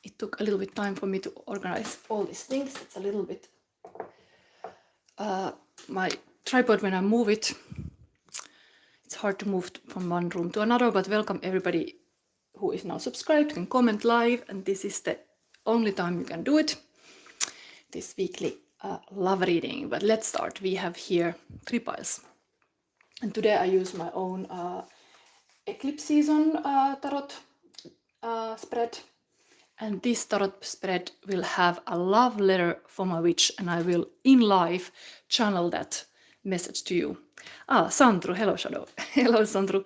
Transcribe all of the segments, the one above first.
It took a little bit time for me to organize all these things. It's a little bit my tripod, when I move it, it's hard to move from one room to another. But welcome everybody who is now subscribed, can comment live, and this is the only time you can do it, this weekly love reading. But let's start. We have here 3 piles, and today I use my own eclipse season tarot spread, and this tarot spread will have a love letter for my witch, and I will in live channel that message to you. Sandru, hello Shadow. Hello Sandru.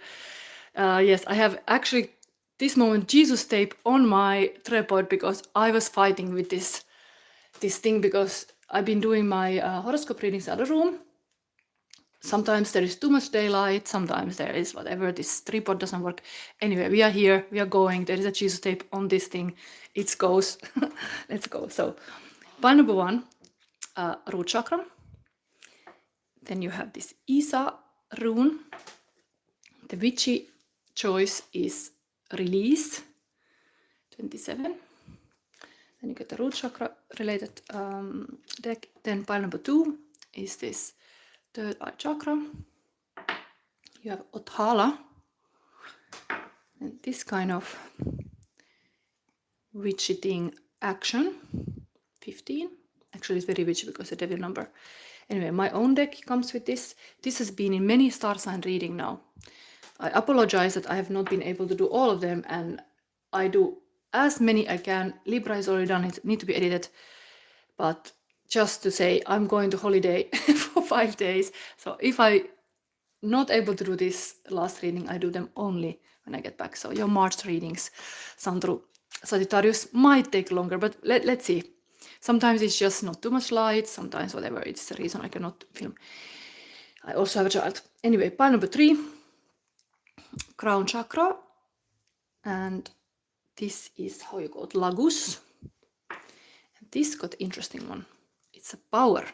Yes, I have actually this moment Jesus tape on my tripod because I was fighting with this thing, because I've been doing my horoscope readings in the other room. Sometimes there is too much daylight, sometimes there is whatever, this tripod doesn't work. Anyway, we are here, we are going, there is a Jesus tape on this thing, it goes. Let's go. So, pile number 1, root chakra. Then you have this Isa rune. The witchy choice is release, 27. Then you get the root chakra related deck. Then pile number 2 is this third eye chakra. You have Othala, and this kind of witchy thing action, 15. Actually, it's very witchy because it's a devil number. Anyway, my own deck comes with this. This has been in many star sign reading now. I apologize that I have not been able to do all of them, and I do as many I can. Libra is already done, it needs to be edited. But just to say, I'm going to holiday for 5 days. So if I'm not able to do this last reading, I do them only when I get back. So your March readings, Sandru, Sagittarius, might take longer, but let's see. Sometimes it's just not too much light, sometimes whatever, it's the reason I cannot film. I also have a child. Anyway, pile number 3, crown chakra, and this is how you call it, Laguz. And this got interesting one. It's a power.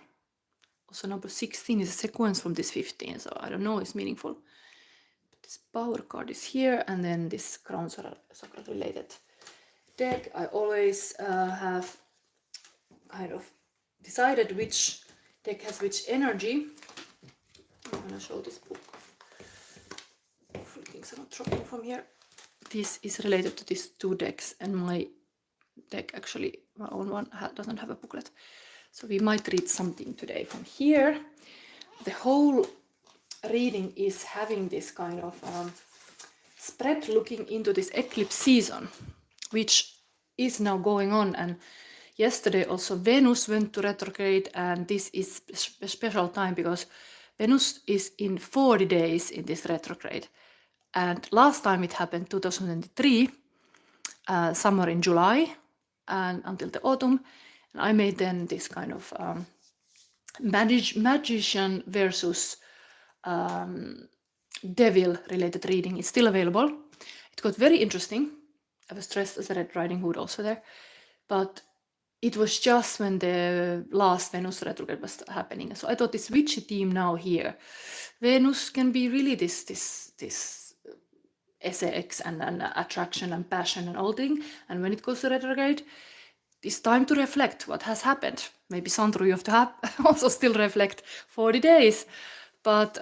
Also number 16 is a sequence from this 15, so I don't know, it's meaningful. But this power card is here, and then this crown chakra related deck. I always have kind of decided which deck has which energy. I'm gonna show this book. Hopefully things are not dropping from here. This is related to these 2 decks, and my deck, actually my own one, doesn't have a booklet. So we might read something today from here. The whole reading is having this kind of spread looking into this eclipse season, which is now going on. And yesterday also Venus went to retrograde, and this is a special time because Venus is in 40 days in this retrograde. And last time it happened 2023, somewhere in July and until the autumn. And I made then this kind of magician versus devil related reading. It's still available. It got very interesting. I was dressed as a Red Riding Hood also there. But it was just when the last Venus retrograde was happening. So I thought this witchy theme now here. Venus can be really this sex and attraction and passion and all thing. And when it goes to retrograde, it's time to reflect what has happened. Maybe Sandro, you have to also still reflect 40 days. But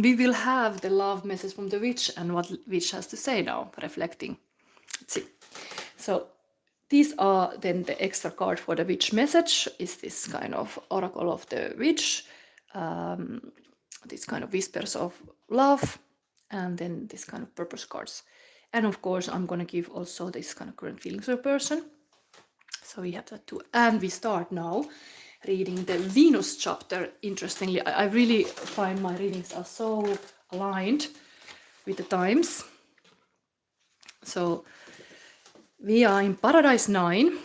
we will have the love message from the witch and what witch has to say now, reflecting. Let's see. So these are then the extra card for the witch message. Is this kind of oracle of the witch, this kind of whispers of love, and then this kind of purpose cards. And of course, I'm going to give also this kind of current feelings of a person. So we have that too. And we start now reading the Venus chapter. Interestingly, I really find my readings are so aligned with the times. So we are in Paradise 9.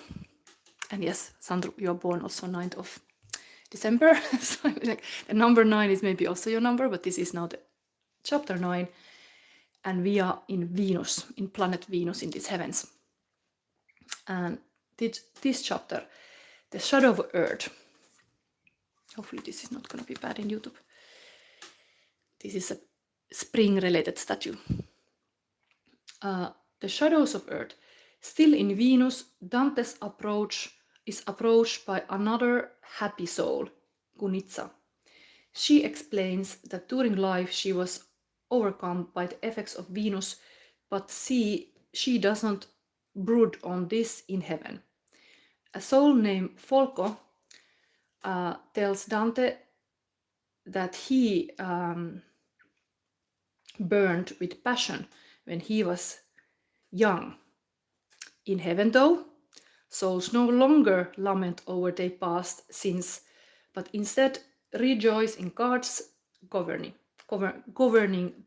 And yes, Sandro, you are born also 9th of December. So like, the number 9 is maybe also your number, but this is now the chapter 9. And we are in Venus, in planet Venus in these heavens. And this chapter, the shadow of Earth. Hopefully this is not going to be bad in YouTube. This is a spring related statue. The shadows of Earth. Still in Venus, Dante's is approached by another happy soul, Gunitsa. She explains that during life she was overcome by the effects of Venus, but she doesn't brood on this in heaven. A soul named Folco tells Dante that he burned with passion when he was young. In heaven, though, souls no longer lament over their past sins, but instead rejoice in God's governing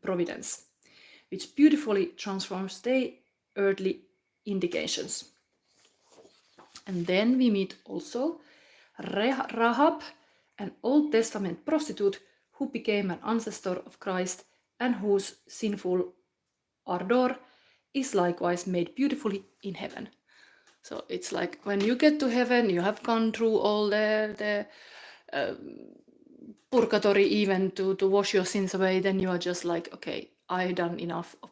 providence, which beautifully transforms their earthly indications. And then we meet also Rahab, an Old Testament prostitute who became an ancestor of Christ and whose sinful ardor is likewise made beautifully in heaven. So it's like when you get to heaven, you have gone through all the purgatory even to wash your sins away, then you are just like, okay, I've done enough of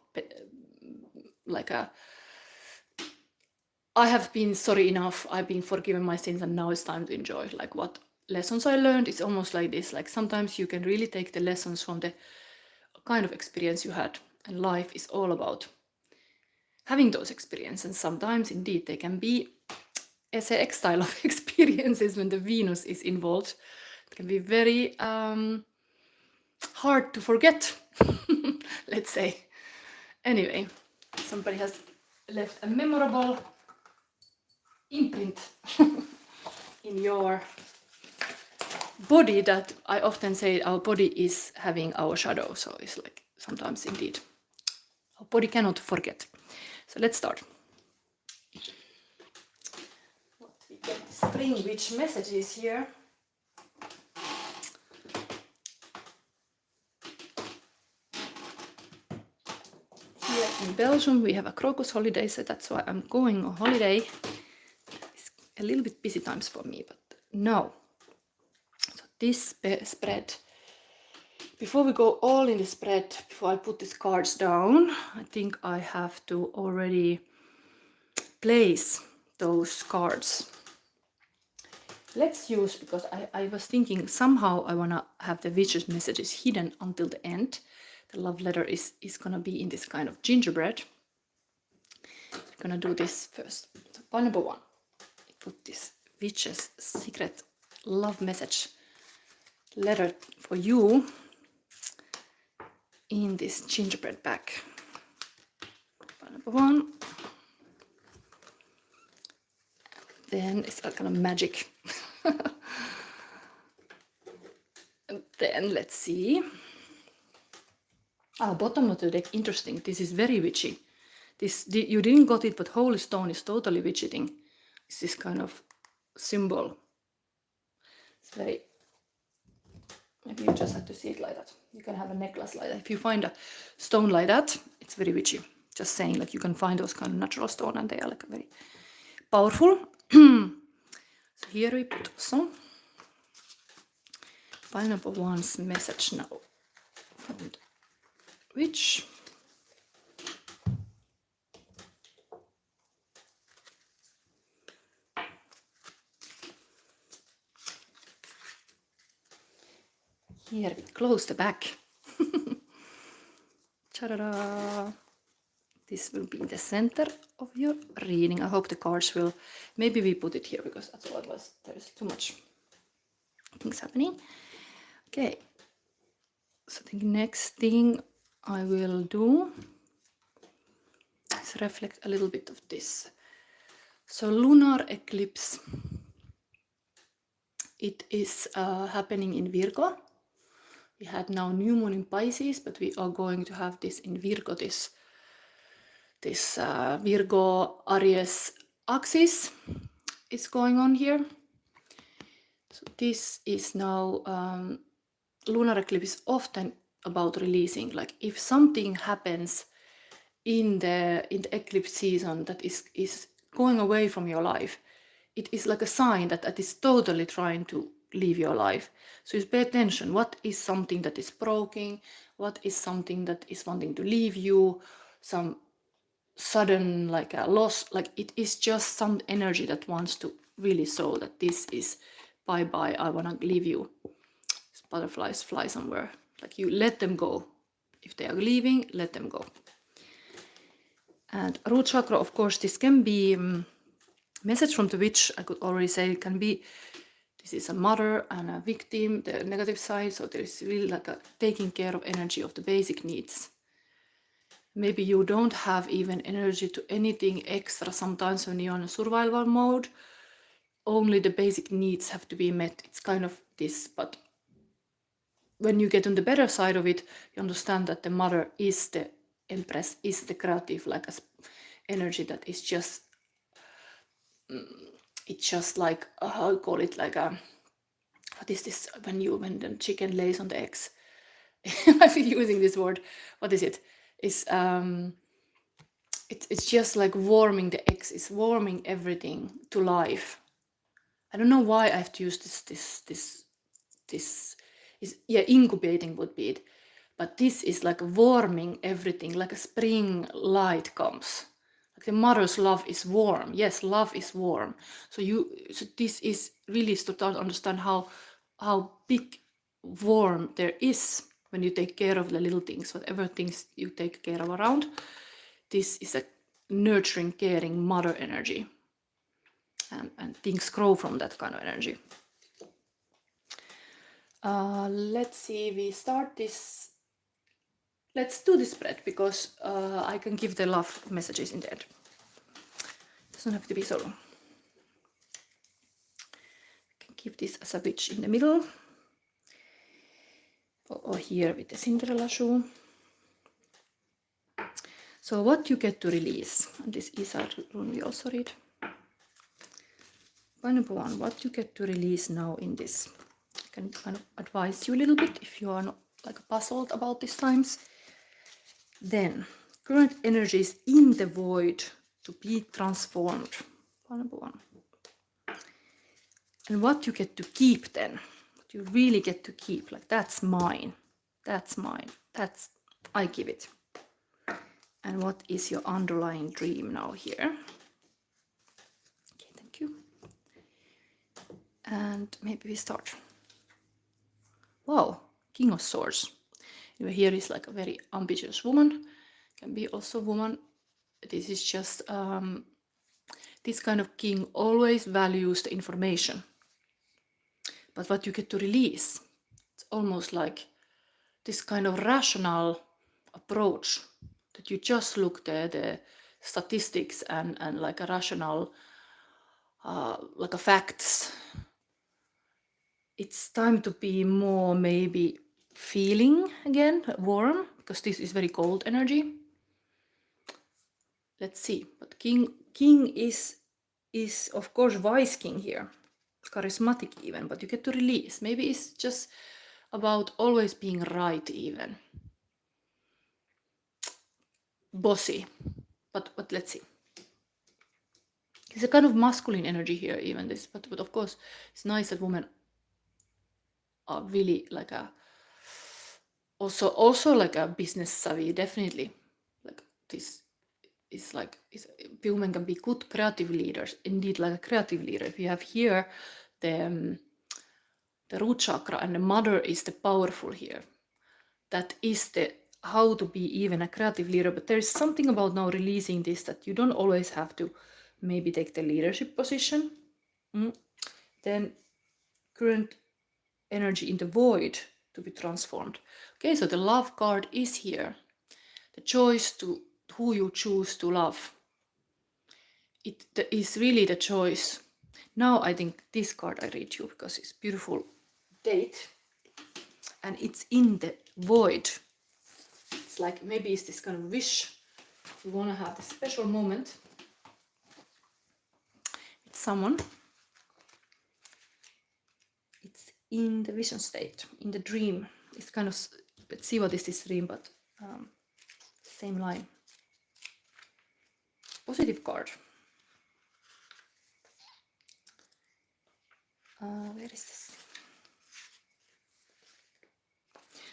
I have been sorry enough, I've been forgiven my sins, and now it's time to enjoy. Like what lessons I learned, it's almost like this. Like sometimes you can really take the lessons from the kind of experience you had, and life is all about having those experiences. And sometimes indeed they can be SAX style of experiences when the Venus is involved. It can be very hard to forget, let's say. Anyway, somebody has left a memorable imprint in your body that I often say our body is having our shadow. So it's like sometimes indeed our body cannot forget. So let's start. What we get spring witch messages here. Here in Belgium we have a crocus holiday, so that's why I'm going on holiday. It's a little bit busy times for me, but no. So this spread, before we go all in the spread, before I put these cards down, I think I have to already place those cards. Let's use, because I was thinking somehow I want to have the witch's messages hidden until the end. The love letter is going to be in this kind of gingerbread. I'm going to do this first. So pile number 1. I put this witch's secret love message letter for you in this gingerbread bag. Pile number 1. Then it's kind of magic. And then let's see. Bottom of the deck, interesting. This is very witchy. You didn't got it, but Holy Stone is totally witchy thing. It's this kind of symbol. It's very. Maybe you just have to see it like that. You can have a necklace like that. If you find a stone like that, it's very witchy. Just saying, like you can find those kind of natural stone, and they are like very powerful. So here we put some pile number 1's message now from the witch. Here we close the back. Ta-da-da! This will be the center of your reading. I hope the cards will. Maybe we put it here because otherwise there's too much things happening. Okay. So the next thing I will do is reflect a little bit of this. So lunar eclipse. It is happening in Virgo. We had now new moon in Pisces, but we are going to have this in Virgo, this Virgo Aries axis is going on here. So this is now lunar eclipse is often about releasing. Like if something happens in the eclipse season that is going away from your life, it is like a sign that is totally trying to leave your life. So you pay attention. What is something that is broken? What is something that is wanting to leave you? Some sudden like a loss, like it is just some energy that wants to really show that this is bye bye, I want to leave you. Butterflies fly somewhere, like you let them go. If they are leaving, let them go. And root chakra, of course, this can be message from the witch. I could already say it can be, this is a mother and a victim, the negative side. So there is really like a taking care of energy of the basic needs. Maybe you don't have even energy to anything extra sometimes when you're in a survival mode. Only the basic needs have to be met. It's kind of this, but when you get on the better side of it, you understand that the mother is the empress, is the creative, like a energy that is just, it's just like, how you call it, like a, what is this, when the chicken lays on the eggs? I've been using this word. What is it? It's just like warming the eggs. It's warming everything to life. I don't know why I have to use this is, yeah, incubating would be it, but this is like warming everything, like a spring light comes. Like the mother's love is warm. Yes, love is warm. So this is really to understand how big warm there is when you take care of the little things, whatever things you take care of around. This is a nurturing, caring mother energy, and things grow from that kind of energy. Let's see, we start this. Let's do this spread, because I can give the love messages in the end. It doesn't have to be so long. I can give this as a witch in the middle, or here with the Cinderella shoe. So what you get to release, and this is our rune we also read. Point number one, what you get to release now in this. I can kind of advise you a little bit if you are not like puzzled about these times. Then, current energies in the void to be transformed. Point number one. And what you get to keep then, what you really get to keep, like that's mine, that's mine, that's, I give it. And what is your underlying dream now here? Okay, thank you. And maybe we start. Wow, King of Swords. Here is like a very ambitious woman, can be also woman. This is just, this kind of king always values the information. But what you get to release, it's almost like this kind of rational approach, that you just look at the statistics and like a rational, like a facts. It's time to be more maybe feeling again, warm, because this is very cold energy. Let's see, but king is of course wise king here, charismatic even, but you get to release. Maybe it's just about always being right even. Bossy, but let's see. It's a kind of masculine energy here even this, but of course it's nice that women are really like a, also like a business savvy, definitely. Like this is like, women can be good creative leaders, indeed like a creative leader. If you have here the root chakra and the mother is the powerful here, that is the how to be even a creative leader. But there is something about now releasing this, that you don't always have to maybe take the leadership position. Then current energy in the void to be transformed. Okay, so the love card is here, the choice to who you choose to love. It is really the choice. Now I think this card I read you because it's beautiful date, and it's in the void. It's like maybe it's this kind of wish. You want to have this special moment with someone. It's in the vision state, in the dream. It's kind of, let's see what is this dream, but same line. Positive card. Where is this?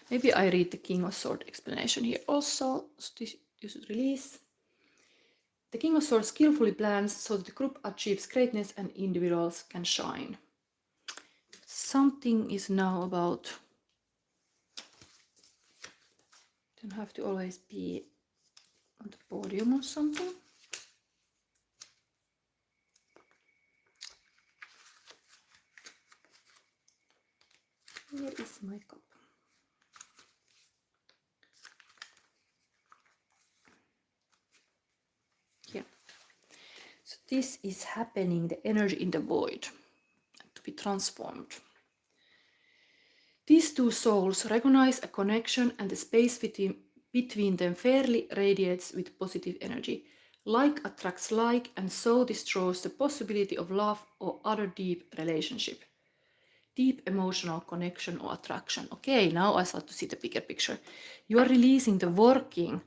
Maybe I read the King of Swords explanation here also. So this you should release. The King of Swords skillfully plans so that the group achieves greatness and individuals can shine. Something is now about, don't have to always be on the podium or something. Where is my cup? Here. So this is happening, the energy in the void, to be transformed. These two souls recognize a connection, and the space between them fairly radiates with positive energy. Like attracts like, and so destroys the possibility of love or other deep relationship. Deep emotional connection or attraction. Okay, now I start to see the bigger picture. You are releasing the working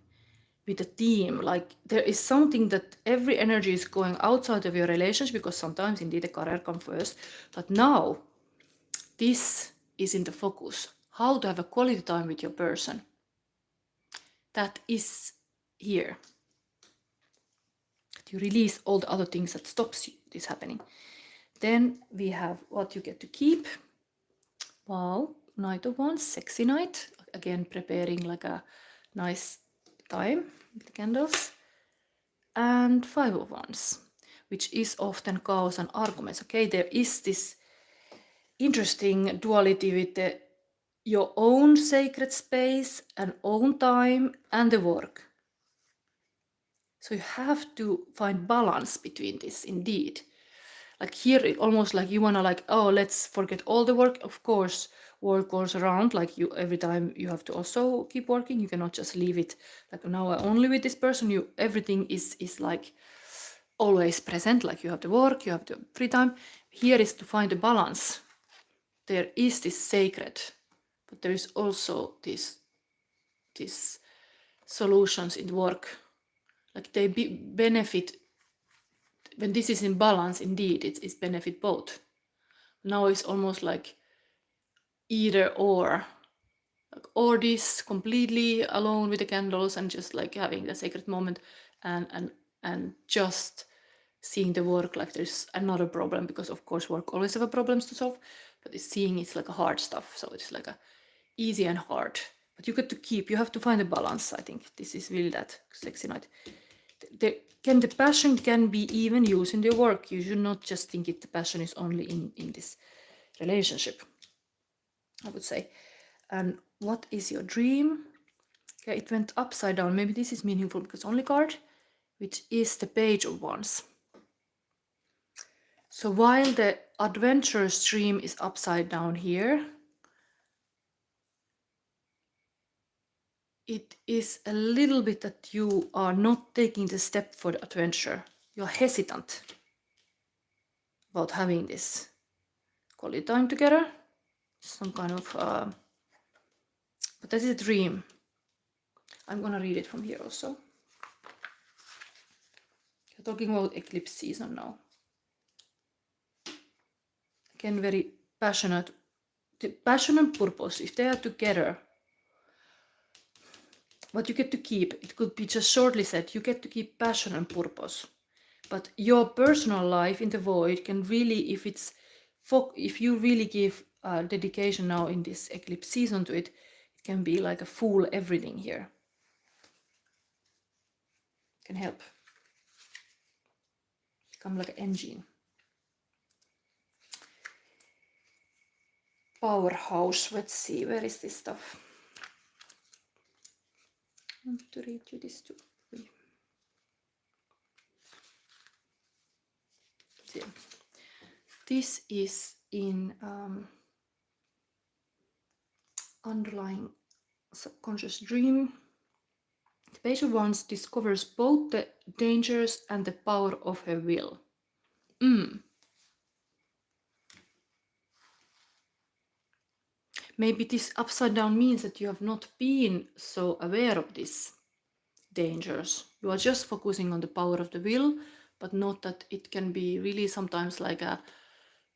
with a team. Like there is something that every energy is going outside of your relationship, because sometimes indeed the career comes first. But now this is in the focus. How to have a quality time with your person. That is here. You release all the other things that stops this happening. Then we have what you get to keep. Wow, Knight of Wands, sexy night. Again, preparing like a nice time with the candles. And Five of Wands, which is often chaos and arguments. Okay, there is this interesting duality with your own sacred space and own time and the work. So you have to find balance between this indeed. Like here, it almost like you want to like, oh, let's forget all the work. Of course, work goes around. Like you, every time you have to also keep working. You cannot just leave it like now I only with this person. You, everything is like always present. Like you have the work, you have the free time. Here is to find a balance. There is this sacred, but there is also this solutions in work. Like they benefit. When this is in balance, indeed, it's benefit both. Now it's almost like either or. Like, or this completely alone with the candles and just like having the sacred moment and just seeing the work like there's another problem, because of course work always have a problems to solve, but it's seeing it's like a hard stuff. So it's like a easy and hard. But you get to keep, you have to find a balance. I think this is really that sexy night. The passion can be even used in your work. You should not just think the passion is only in this relationship, I would say. And what is your dream? Okay, it went upside down. Maybe this is meaningful because only card, which is the Page of Wands. So while the adventurous dream is upside down here, it is a little bit that you are not taking the step for the adventure. You're hesitant about having this quality time together. Some kind of, but that is a dream. I'm gonna read it from here also. We're talking about eclipse season now. Again, very passionate. The passion and purpose, if they are together, what you get to keep, it could be just shortly said, you get to keep passion and purpose. But your personal life in the void can really, if you really give dedication now in this eclipse season to it, it can be like a full everything here. It can help. Become like an engine. Powerhouse, let's see, where is this stuff? I want to read you this too. This is in underlying subconscious dream. The Page of Wands discovers both the dangers and the power of her will. Maybe this upside down means that you have not been so aware of these dangers. You are just focusing on the power of the will, but not that it can be really sometimes like you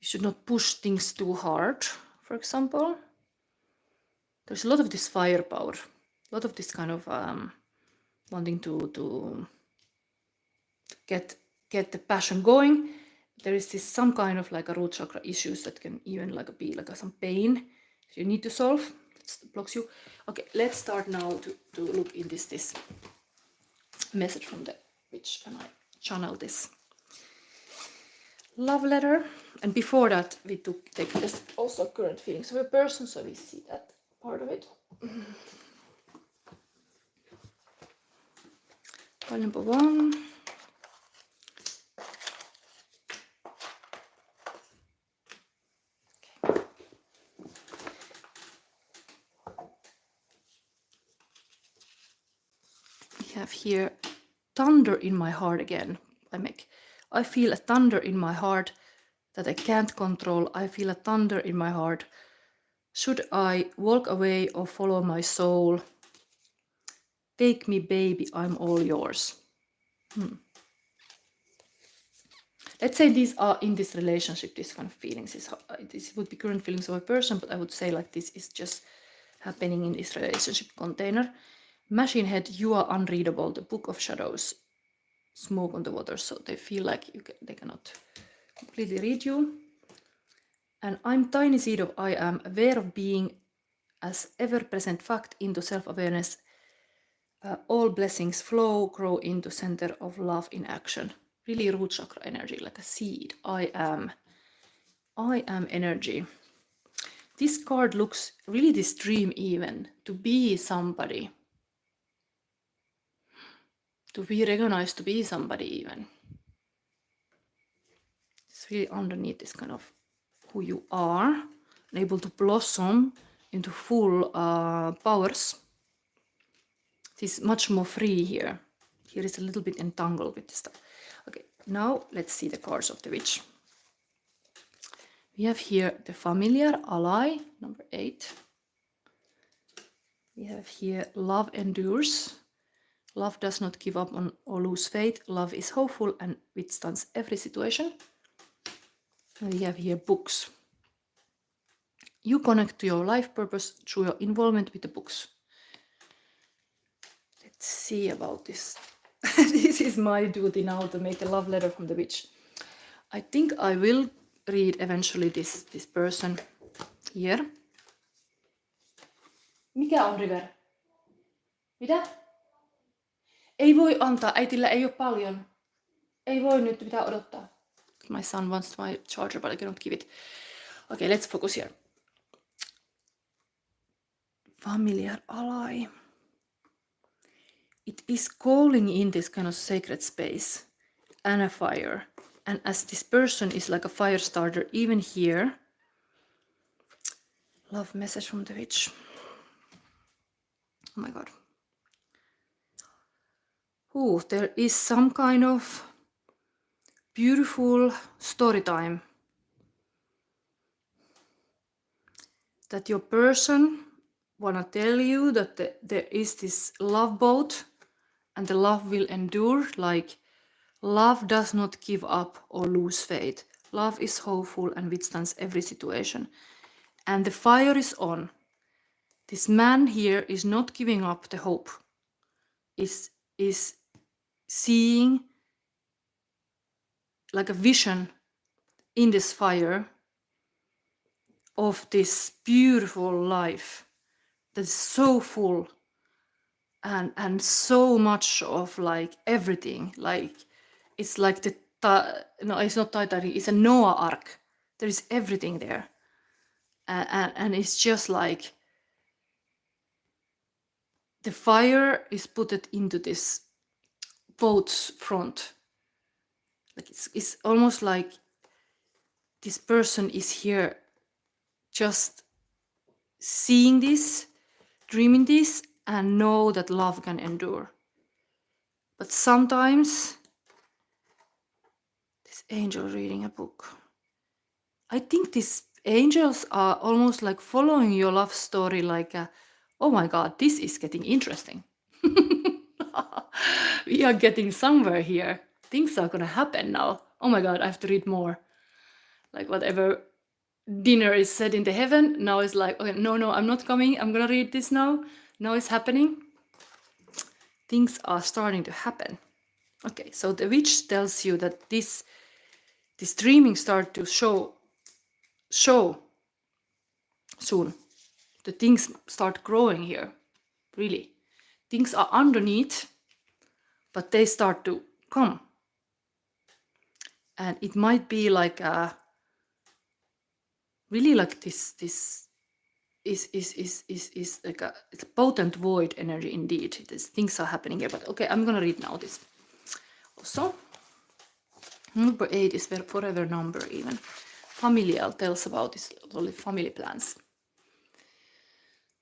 should not push things too hard, for example. There's a lot of this firepower, a lot of this kind of wanting to get the passion going. There is this some kind of like a root chakra issues that can even like be like some pain you need to solve. It blocks you. Okay, let's start now to look in this message from the witch, and I channel this love letter. And before that, we take this also current feelings of a person, so we see that part of it. Pile number 1. Okay. We have here thunder in my heart again. I feel a thunder in my heart that I can't control. I feel a thunder in my heart. Should I walk away or follow my soul? Take me, baby, I'm all yours. Let's say these are in this relationship, this kind of feelings. This would be current feelings of a person, but I would say like this is just happening in this relationship container. Machine head, you are unreadable. The book of shadows, smoke on the water. So they feel like they cannot completely read you. And I'm tiny seed of I am, aware of being as ever-present fact into self-awareness. All blessings flow, grow into center of love in action. Really root chakra energy, like a seed. I am energy. This card looks really this dream even, to be somebody. To be recognized, to be somebody even. It's really underneath this kind of who you are, and able to blossom into full powers. It is much more free here. Here is a little bit entangled with this stuff. Okay, now let's see the cards of the witch. We have here the familiar ally, number 8. We have here love endures. Love does not give up on or lose faith. Love is hopeful and withstands every situation. And we have here books. You connect to your life purpose through your involvement with the books. Let's see about this. This is my duty now to make a love letter from the witch. I think I will read eventually this person here. Mikä on River? Mitä? Ei voi antaa, äitillä ei ole paljon. Ei voi nyt, pitää odottaa. My son wants my charger, but I cannot give it. Okay, let's focus here. Familiar ally. It is calling in this kind of sacred space and a fire. And as this person is like a fire starter, even here, love message from the witch. Oh my God. Ooh, there is some kind of beautiful story time that your person wanna tell you that there is this love boat and the love will endure. Like love does not give up or lose faith. Love is hopeful and withstands every situation. And the fire is on. This man here is not giving up the hope. Is seeing like a vision in this fire of this beautiful life that's so full and so much of like everything. Like it's like no, it's not Titanic, it's a Noah Ark. There is everything there. And it's just like the fire is put into this boat's front. Like it's almost like this person is here just seeing this, dreaming this, and know that love can endure. But sometimes this angel reading a book. I think these angels are almost like following your love story like oh my God, this is getting interesting. We are getting somewhere here. Things are gonna happen now. Oh my God, I have to read more. Like whatever dinner is said in the heaven, now it's like, okay, no, I'm not coming. I'm gonna read this now. Now it's happening. Things are starting to happen. Okay, so the witch tells you that this dreaming start to show soon. The things start growing here, really. Things are underneath, but they start to come. And it might be like really like this is like it's a potent void energy indeed. Things are happening here, but okay, I'm gonna read now this. Also, number 8 is their forever number even. Familial tells about this family plans.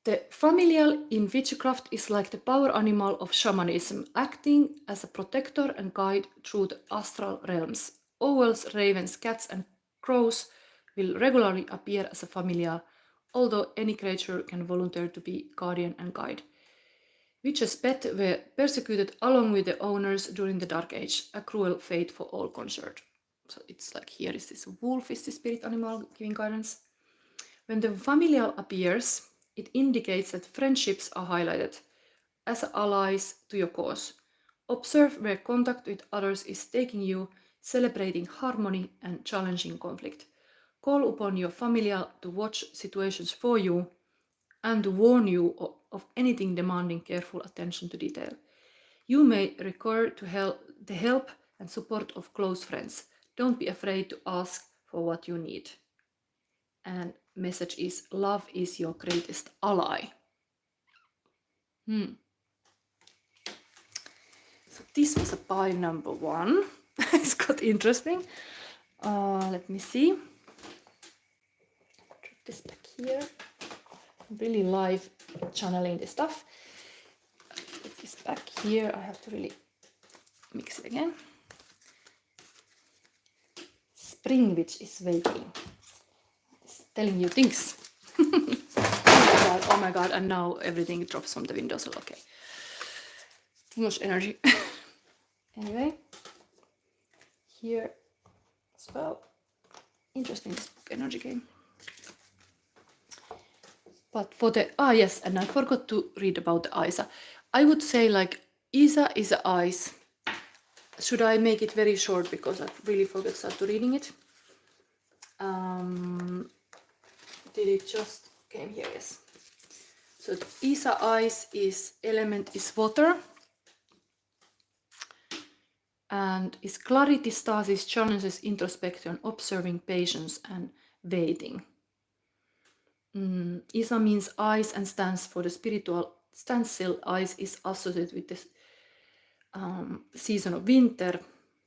The familial in witchcraft is like the power animal of shamanism, acting as a protector and guide through the astral realms. Owls, ravens, cats, and crows will regularly appear as a familial, although any creature can volunteer to be guardian and guide. Witches' pets were persecuted along with the owners during the Dark Age, a cruel fate for all concerned. So it's like here is this wolf, is the spirit animal giving guidance. When the familial appears, it indicates that friendships are highlighted as allies to your cause. Observe where contact with others is taking you, celebrating harmony and challenging conflict. Call upon your familial to watch situations for you and to warn you of anything demanding careful attention to detail. You may require the help and support of close friends. Don't be afraid to ask for what you need. And message is love is your greatest ally. So this was a pile number 1. It's got interesting. Let me see. Put this back here. I'm really live channeling this stuff. Put this back here. I have to really mix it again. Spring witch is waiting. It's telling you things. Oh my god, and now everything drops from the window, so okay. Too much energy. Anyway, here as well. Interesting this book energy game. But for the yes, and I forgot to read about the Isa. I would say like Isa is the eyes. Should I make it very short because I really forgot to start reading it? Did it just came here? Yes. So the Isa eyes is element is water. And is clarity, stasis, challenges, introspection, observing, patience, and waiting. Isa means eyes and stands for the spiritual standstill. Eyes is associated with the season of winter.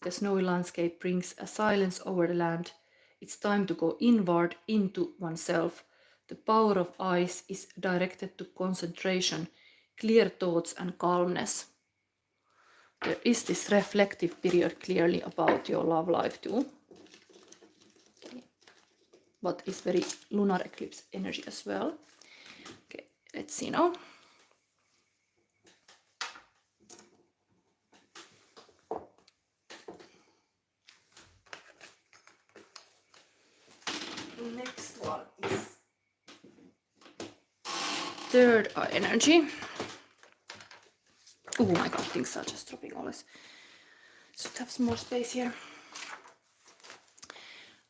The snowy landscape brings a silence over the land. It's time to go inward into oneself. The power of eyes is directed to concentration, clear thoughts, and calmness. There is this reflective period clearly about your love life too. Okay. But it's very lunar eclipse energy as well. Okay, let's see now. Next one is third eye energy. Oh my god, things are just dropping always. Should have some more space here.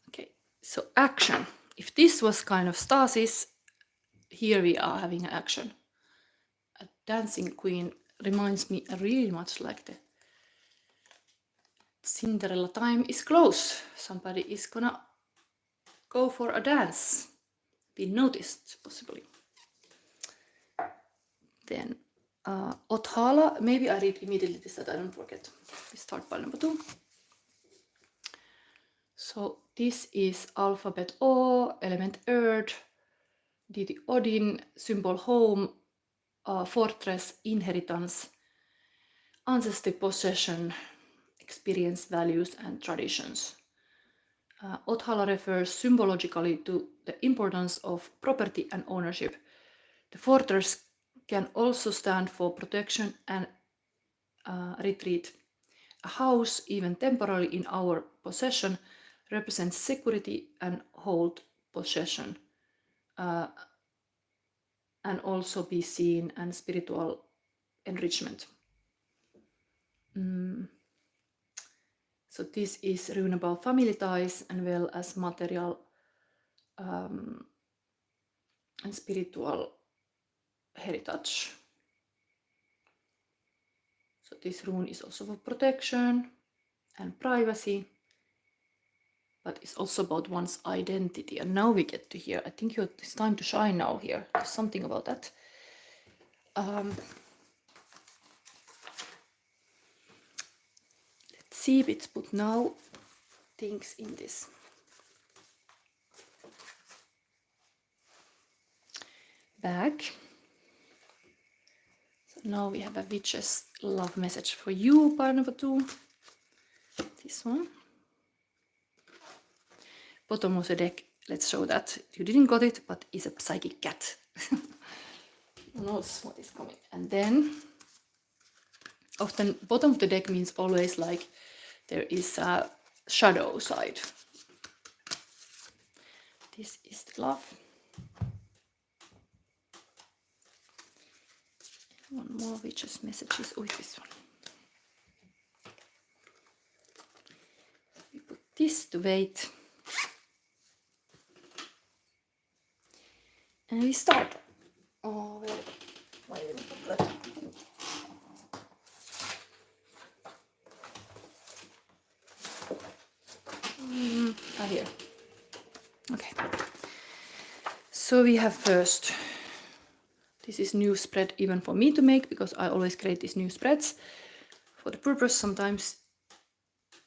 Okay, so action. If this was kind of stasis, here we are having action. A dancing queen reminds me really much like the Cinderella time is close. Somebody is gonna go for a dance. Be noticed, possibly. Then Othala, maybe I read immediately this that I don't forget. We start by number 2. So this is alphabet O, element earth, deity Odin, symbol home, fortress, inheritance, ancestry, possession, experience, values, and traditions. Othala refers symbologically to the importance of property and ownership. The fortress can also stand for protection and retreat. A house, even temporarily in our possession, represents security and hold possession, and also be seen and spiritual enrichment. So this is rune about family ties and well as material and spiritual heritage. So this rune is also for protection and privacy, but it's also about one's identity. And now we get to hear, I think it's time to shine now here. There's something about that. Let's see if it's put now things in this bag. So now we have a witch's love message for you, part number 2. This one. Bottom of the deck, let's show that you didn't got it, but it's a psychic cat. Who knows what is coming. And then often bottom of the deck means always like there is a shadow side. This is the love. One more witch's messages with this one. So we put this to wait. And we start. Oh, well, why didn't I put that? Here. Okay. So we have first, this is new spread even for me to make, because I always create these new spreads for the purpose. Sometimes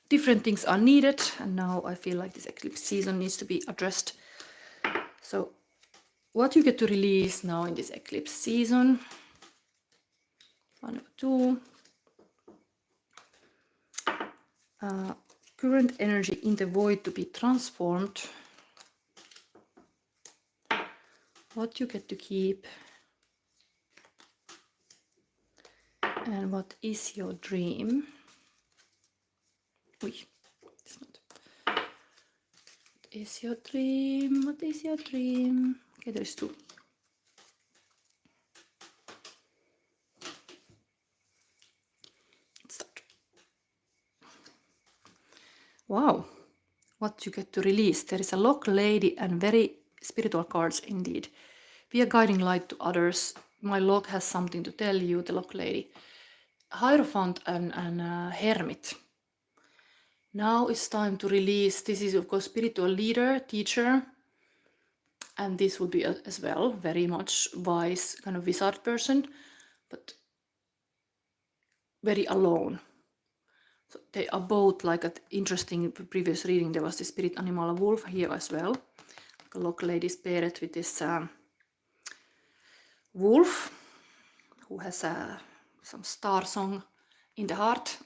different things are needed, and now I feel like this eclipse season needs to be addressed. So what you get to release now in this eclipse season, 1 or 2, current energy in the void to be transformed. What you get to keep, and what is your dream? It's not. What is your dream? What is your dream? Okay, there's 2. Let's start. Wow, what you get to release. There is a lock lady and very spiritual cards indeed. Be a guiding light to others. My lock has something to tell you, the lock lady. Hierophant and hermit. Now it's time to release. This is of course spiritual leader, teacher, and this would be as well very much wise kind of wizard person, but very alone. So they are both like an interesting previous reading. There was the spirit animal wolf here as well. The lock lady is paired with this wolf who has some star song in the heart.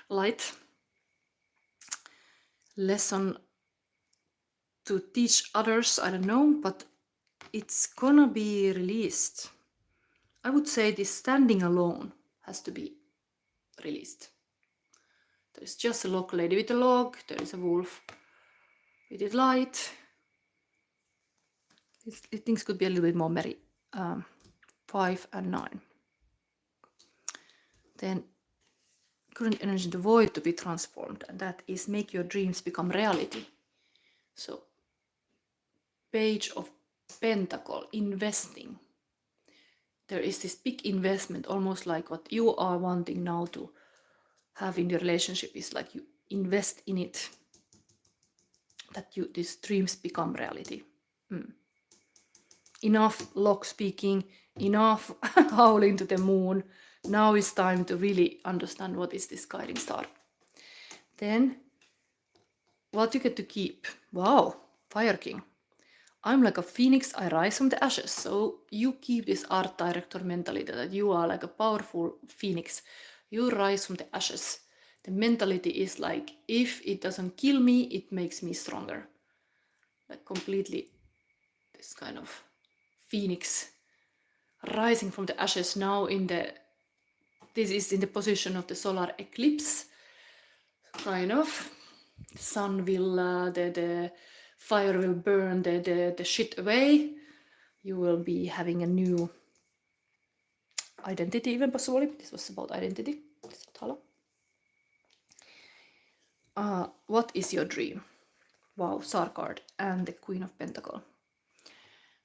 Light. Lesson to teach others, I don't know, but it's gonna be released. I would say this standing alone has to be released. There is just a lock lady with a log, there is a wolf with a light. Things could be a little bit more merry. 5 and 9. Then current energy in the void to be transformed, and that is make your dreams become reality. So Page of Pentacle, investing. There is this big investment, almost like what you are wanting now to have in your relationship is like you invest in it, that these dreams become reality. Enough lock speaking, enough howling to the moon. Now it's time to really understand what is this guiding star. Then what you get to keep. Wow, Fire King. I'm like a phoenix, I rise from the ashes. So you keep this art director mentality that you are like a powerful phoenix. You rise from the ashes. The mentality is like, if it doesn't kill me, it makes me stronger. Like completely this kind of phoenix rising from the ashes now this is in the position of the solar eclipse. Kind of. The sun will, the fire will burn the shit away. You will be having a new identity even possibly. This was about identity. This Othala. What is your dream? Wow, Star card and the Queen of Pentacles.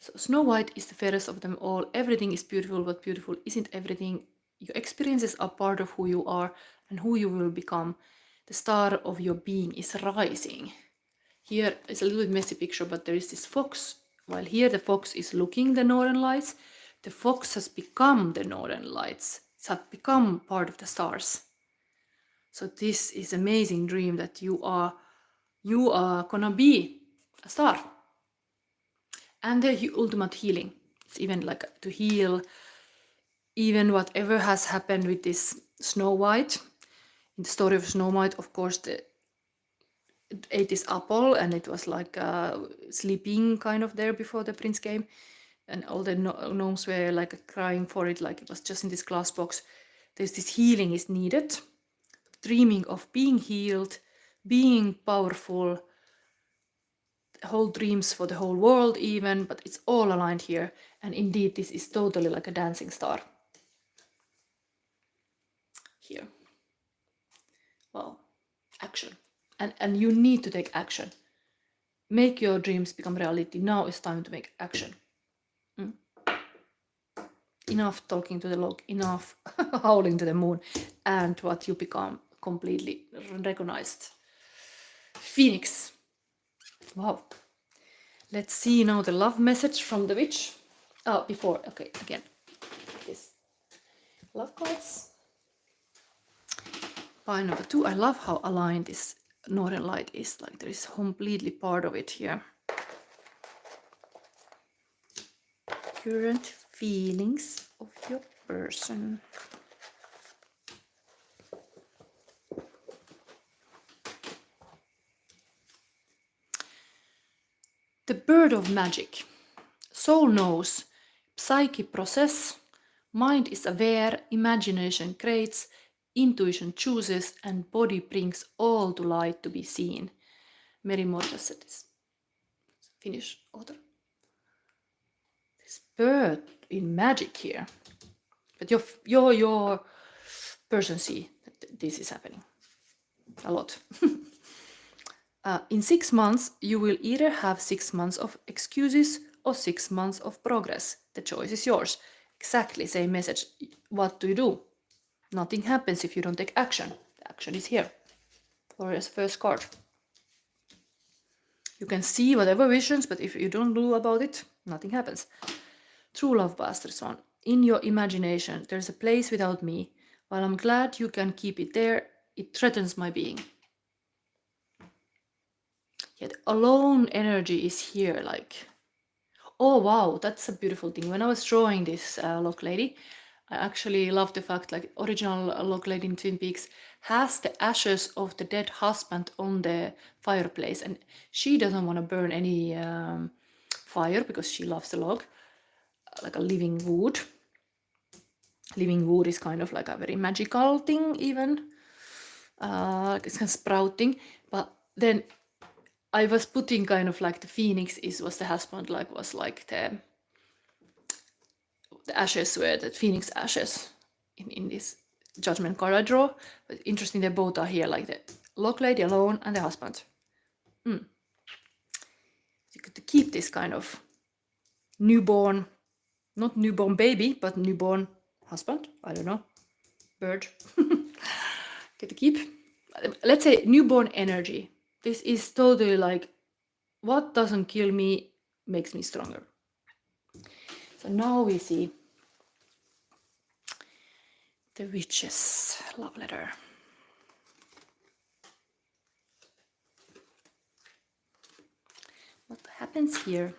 So Snow White is the fairest of them all. Everything is beautiful, but beautiful isn't everything. Your experiences are part of who you are and who you will become. The star of your being is rising. Here is a little bit messy picture, but there is this fox. While here the fox is looking the northern lights, the fox has become the northern lights. It's has become part of the stars. So this is amazing dream that you are gonna be a star. And the ultimate healing. It's even like to heal even whatever has happened with this Snow White. In the story of Snow White, of course, it ate this apple and it was like sleeping kind of there before the prince came. And all the gnomes were like crying for it, like it was just in this glass box. There's this healing is needed. Dreaming of being healed, being powerful, whole dreams for the whole world even, but it's all aligned here. And indeed, this is totally like a dancing star. Here. Well, action. And you need to take action. Make your dreams become reality. Now it's time to make action. Enough talking to the log, enough howling to the moon, and what you become completely recognized. Phoenix. Wow. Let's see now the love message from the witch. Oh, before, okay, again. This love cards. Pile number 2. I love how aligned this northern light is. Like there is completely part of it here. Current feelings of your person. The bird of magic. Soul knows, psyche process, mind is aware, imagination creates, intuition chooses, and body brings all to light to be seen. Mary Moore said this. Finnish author. This bird in magic here. But your person see that this is happening a lot. In 6 months, you will either have 6 months of excuses or 6 months of progress. The choice is yours. Exactly same message. What do you do? Nothing happens if you don't take action. The action is here. Glorious first card. You can see whatever visions, but if you don't do about it, nothing happens. True love bastard one. In your imagination, there's a place without me. While I'm glad you can keep it there, it threatens my being. Yet alone energy is here, like, oh wow, that's a beautiful thing. When I was drawing this log lady, I actually love the fact like original log lady in Twin Peaks has the ashes of the dead husband on the fireplace, and she doesn't want to burn any fire because she loves the log, like a living wood. Living wood is kind of like a very magical thing even. It's kind of sprouting, but then I was putting kind of like the phoenix was the husband, like was like the ashes were the phoenix ashes in this judgment card I draw. But interesting, they both are here, like the log lady alone and the husband. You could keep this kind of newborn, not newborn baby, but newborn husband. I don't know, bird. Get to keep. Let's say newborn energy. This is totally like, what doesn't kill me makes me stronger. So now we see the witch's love letter. What happens here?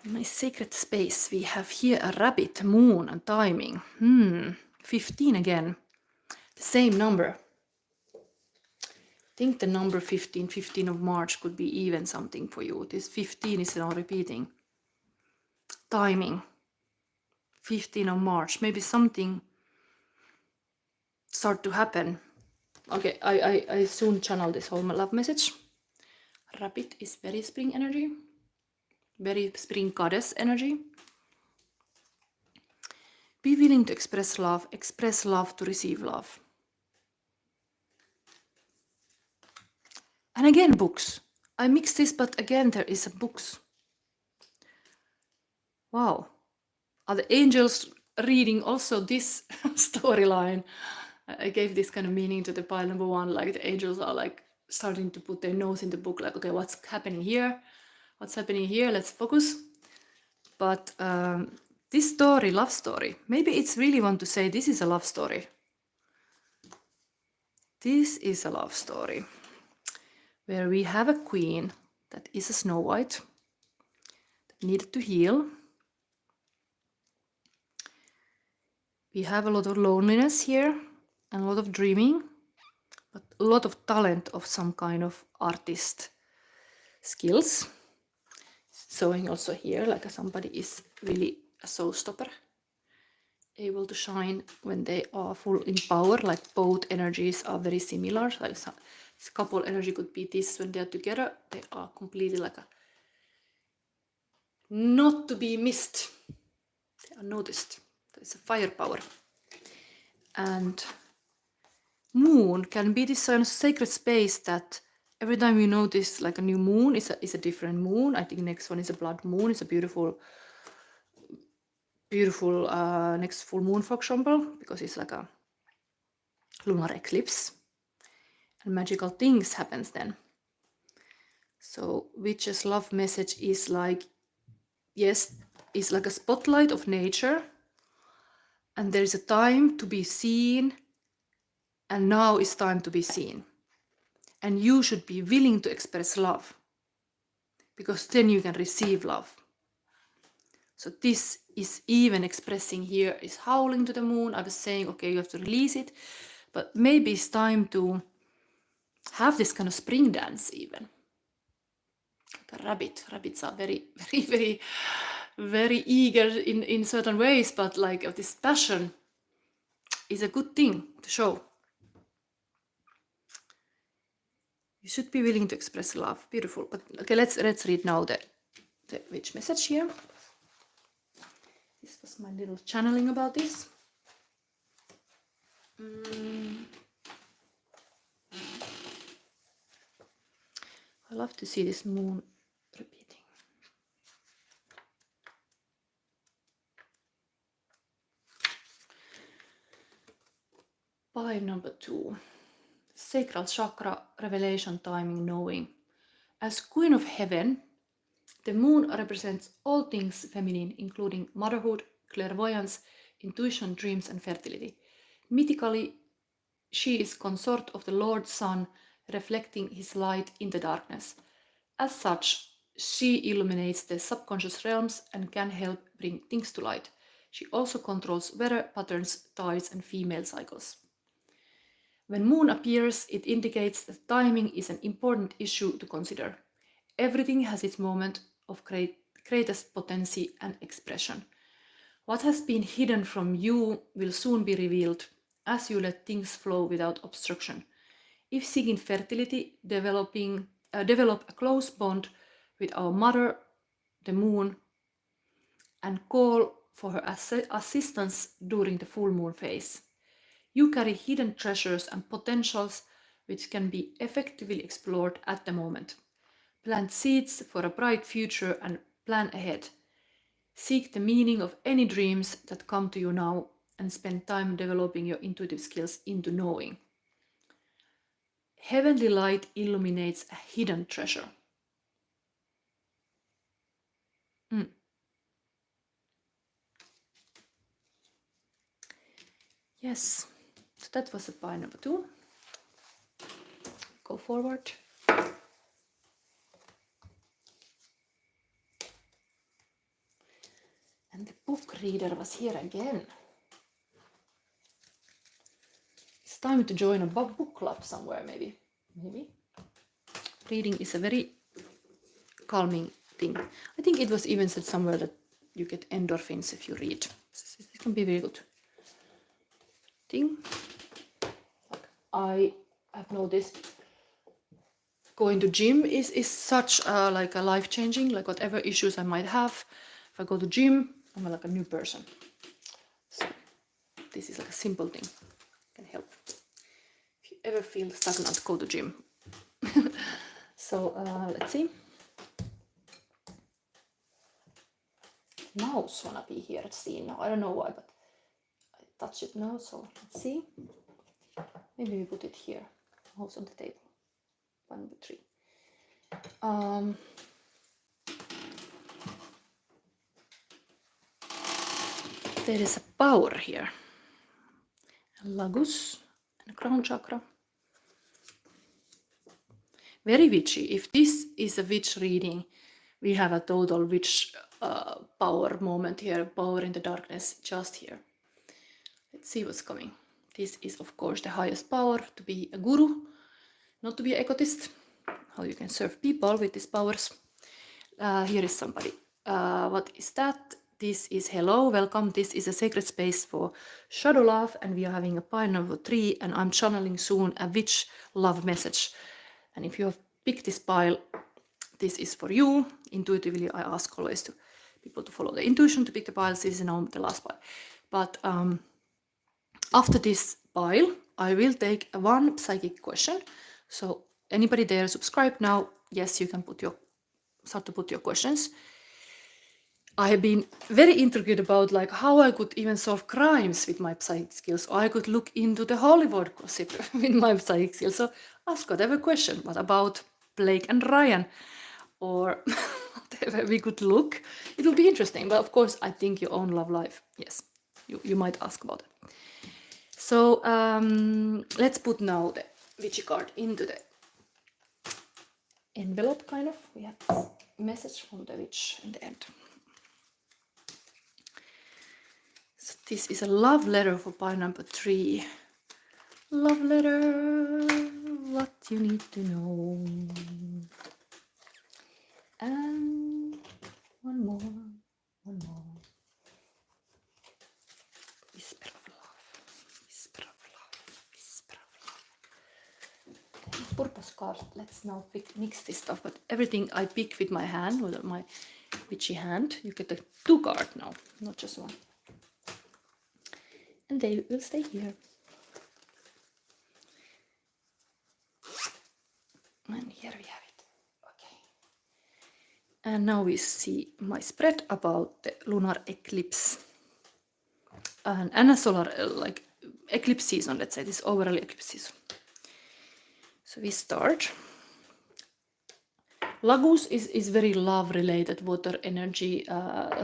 In my sacred space, we have here a rabbit, moon, and timing. 15 again. The same number. I think the number 15 of March could be even something for you. This 15 is now repeating. Timing. 15 of March. Maybe something start to happen. Okay, I soon channel this whole love message. Rabbit is very spring energy. Very spring goddess energy. Be willing to express love to receive love. And again, books. I mixed this, but again, there is a books. Wow. Are the angels reading also this storyline? I gave this kind of meaning to the pile number 1, like the angels are like starting to put their nose in the book, like, okay, what's happening here? What's happening here? Let's focus. But this story, love story, maybe it's really want to say this is a love story. This is a love story where we have a queen that is a Snow White that needed to heal. We have a lot of loneliness here and a lot of dreaming, but a lot of talent of some kind of artist skills. Showing also here like somebody is really a showstopper, able to shine when they are full in power, like both energies are very similar. Like this couple energy could be this when they're together, they are completely like a not to be missed. They are noticed. There's a firepower. And moon can be this kind of sacred space that every time you notice like a new moon is a different moon. I think next one is a blood moon. It's a beautiful next full moon, for example, because it's like a lunar eclipse and magical things happens then. So witch's love message is like, yes, it's like a spotlight of nature, and there's a time to be seen, and now it's time to be seen, and you should be willing to express love, because then you can receive love. So this is even expressing here is howling to the moon. I was saying, okay, you have to release it, but maybe it's time to have this kind of spring dance even. Like a rabbit. Rabbits are very, very, very, very eager in certain ways, but like of this passion is a good thing to show. You should be willing to express love. Beautiful. But okay, let's read now the witch message here. This was my little channeling about this. I love to see this moon repeating. Pile number 2. Sacral chakra, revelation, timing, knowing. As Queen of Heaven, the moon represents all things feminine, including motherhood, clairvoyance, intuition, dreams, and fertility. Mythically, she is consort of the Lord Sun, reflecting his light in the darkness. As such, she illuminates the subconscious realms and can help bring things to light. She also controls weather patterns, tides, and female cycles. When moon appears, it indicates that timing is an important issue to consider. Everything has its moment of greatest potency and expression. What has been hidden from you will soon be revealed as you let things flow without obstruction. If seeking fertility, develop a close bond with our mother, the moon, and call for her assistance during the full moon phase. You carry hidden treasures and potentials which can be effectively explored at the moment. Plant seeds for a bright future and plan ahead. Seek the meaning of any dreams that come to you now and spend time developing your intuitive skills into knowing. Heavenly light illuminates a hidden treasure. Yes, so that was the pile number 2. Go forward. And the book reader was here again. It's time to join a book club somewhere, maybe. Reading is a very calming thing. I think it was even said somewhere that you get endorphins if you read. It can be very good thing. Like I have noticed going to gym is such like a life-changing, like whatever issues I might have, if I go to gym, I'm like a new person. So this is like a simple thing, can help. If you ever feel stagnant, go to gym. So let's see. Mouse wanna be here at scene now. I don't know why, but I touch it now. So let's see. Maybe we put it here. Mouse on the table. 1, 3. There is a power here. Laguz and crown chakra. Very witchy. If this is a witch reading, we have a total witch power moment here, power in the darkness just here. Let's see what's coming. This is, of course, the highest power, to be a guru, not to be an egotist. How you can serve people with these powers. Here is somebody. What is that? This is hello, welcome. This is a sacred space for shadow love, and we are having a pile number 3, and I'm channeling soon a witch love message. And if you have picked this pile, this is for you. Intuitively, I ask always to people to follow the intuition to pick the piles. This is now the last pile. But after this pile, I will take one psychic question. So anybody there subscribe now? Yes, you can start to put your questions. I have been very intrigued about like how I could even solve crimes with my psychic skills, or I could look into the Hollywood gossip with my psychic skills. So ask whatever question. What about Blake and Ryan? Or whatever we could look. It will be interesting. But of course, I think your own love life. Yes, you might ask about it. So let's put now the witchy card into the envelope, kind of. We have this message from the witch in the end. So this is a love letter for pile number 3. Love letter, what you need to know. And one more. Whisper of love, whisper of love, whisper of love. Purpose card. Let's now mix this stuff, but everything I pick with my hand, with my witchy hand. You get a 2 card now, not just 1. And they will stay here. And here we have it. Okay. And now we see my spread about the lunar eclipse and a solar like eclipse season. Let's say this overall eclipse season. So we start. Laguz is very love related water energy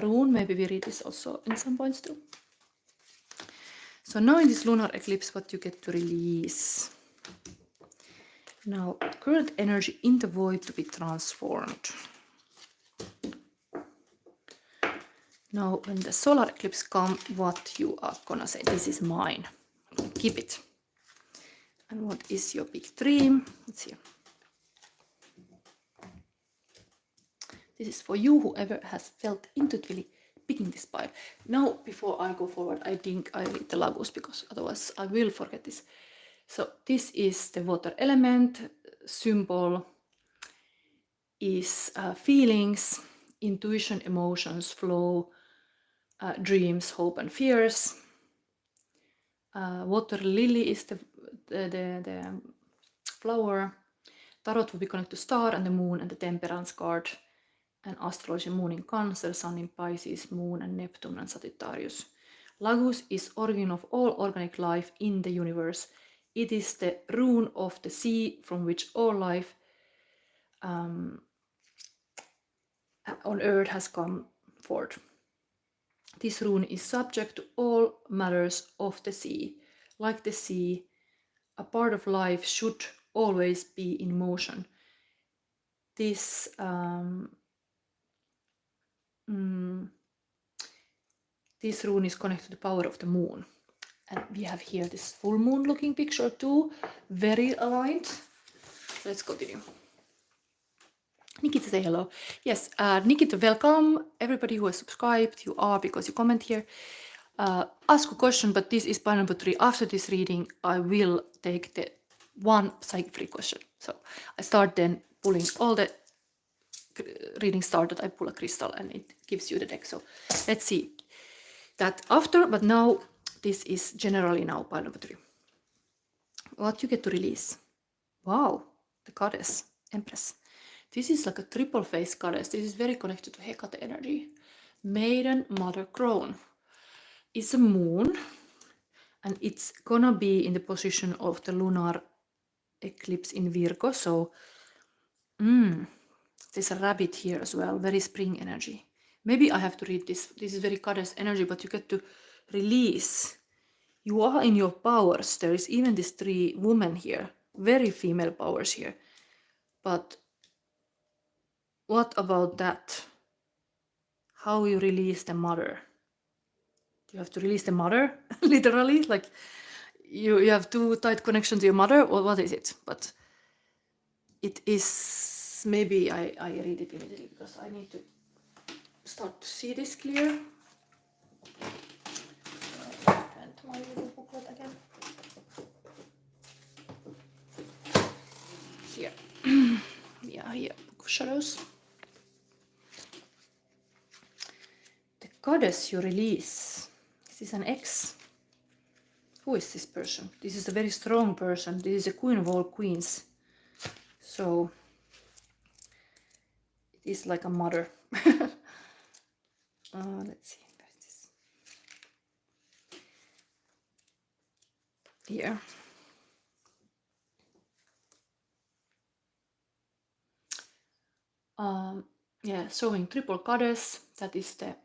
rune. Maybe we read this also in some points too. So now in this lunar eclipse, what you get to release. Now, current energy in the void to be transformed. Now, when the solar eclipse comes, what you are gonna say, this is mine. Keep it. And what is your big dream? Let's see. This is for you, whoever has felt intuitively picking this pile. Now, before I go forward, I think I read the Laguz, because otherwise I will forget this. So this is the water element. Symbol is feelings, intuition, emotions, flow, dreams, hope, and fears. Water lily is the flower. Tarot will be connected to star and the moon and the temperance card. And astrology, moon in Cancer, sun in Pisces, moon and Neptune and Sagittarius. Laguz is origin of all organic life in the universe. It is the rune of the sea from which all life on earth has come forth. This rune is subject to all matters of the sea. Like the sea, a part of life should always be in motion. This this rune is connected to the power of the moon. And we have here this full moon looking picture too, very aligned. Let's continue. Nikita, say hello. Yes, Nikita, welcome. Everybody who has subscribed, you are because you comment here. Ask a question, but this is pile number 3. After this reading, I will take the one psychic-free question. So I start then pulling all the reading started. I pull a crystal and it gives you the deck. So let's see that after, but now this is generally now pile number 3. What you get to release. Wow, the goddess, Empress. This is like a triple face goddess. This is very connected to Hecate energy. Maiden, Mother, Crone. It's a moon, and it's gonna be in the position of the lunar eclipse in Virgo. So there's a rabbit here as well, very spring energy. Maybe I have to read this. This is very goddess energy, but you get to release. You are in your powers. There is even these 3 women here, very female powers here. But what about that? How you release the mother? You have to release the mother, literally, like you have too tight connection to your mother, or what is it? But it is, maybe I read it immediately because I need to start to see this clear. And my little booklet again. Here. Yeah, here, Book of Shadows. The goddess you release. This is an ex. Who is this person? This is a very strong person. This is a queen of all queens. So it is like a mother. Let's see. Where is this? Here. Yeah, showing triple goddess. That is the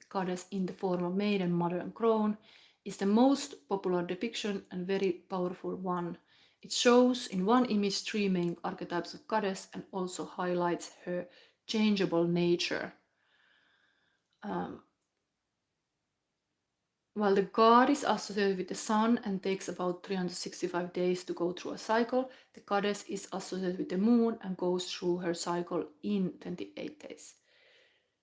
goddess in the form of maiden, mother, and crone. Is the most popular depiction and very powerful one. It shows in one image 3 main archetypes of goddess and also highlights her changeable nature. While the god is associated with the sun and takes about 365 days to go through a cycle, the goddess is associated with the moon and goes through her cycle in 28 days.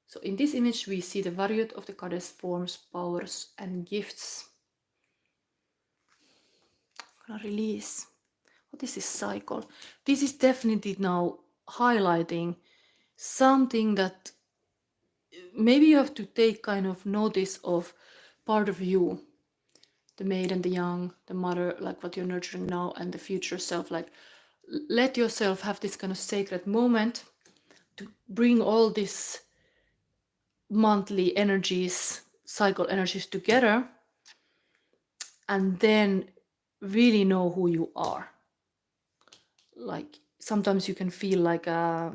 So in this image, we see the variety of the goddess forms, powers, and gifts. I'm gonna release. What is this cycle? This is definitely now highlighting something that maybe you have to take kind of notice of part of you, the maiden, the young, the mother, like what you're nurturing now, and the future self. Like, let yourself have this kind of sacred moment to bring all these monthly energies, cycle energies together, and then really know who you are. Like, sometimes you can feel like a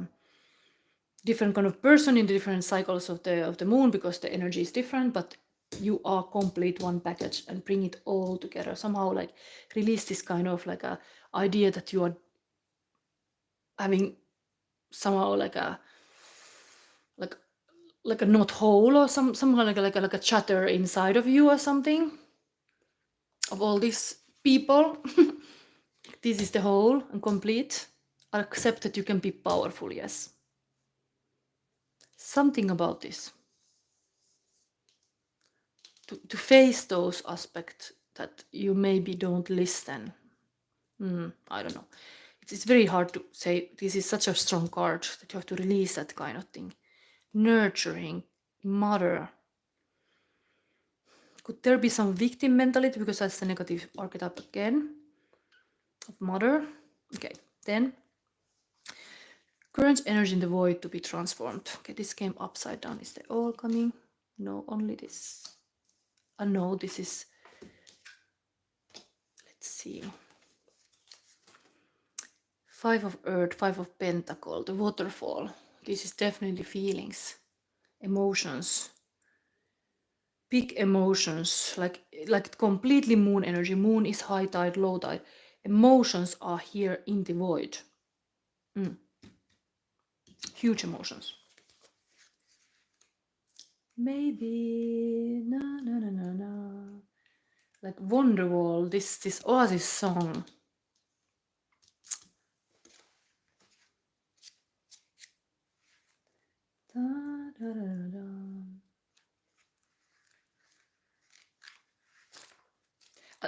different kind of person in the different cycles of the moon because the energy is different, but you are complete one package, and bring it all together somehow. Like, release this kind of like a idea that you are having somehow like a not whole, or somehow like a chatter inside of you or something of all these people. This is the whole and complete. Accept that you can be powerful. Yes, something about this, to face those aspects that you maybe don't listen. I don't know. It's very hard to say. This is such a strong card that you have to release that kind of thing. Nurturing, mother. Could there be some victim mentality, because that's the negative archetype again of mother? Okay, then current energy in the void to be transformed. Okay, this came upside down. Is they all coming? No, only this. No, this is, let's see, 5 of Earth, 5 of Pentacle, the waterfall. This is definitely feelings, emotions, big emotions, like completely moon energy. Moon is high tide, low tide. Emotions are here in the void. Huge emotions. Maybe na na na na na. Like Wonderwall, this Oasis song. Da, da, da, da.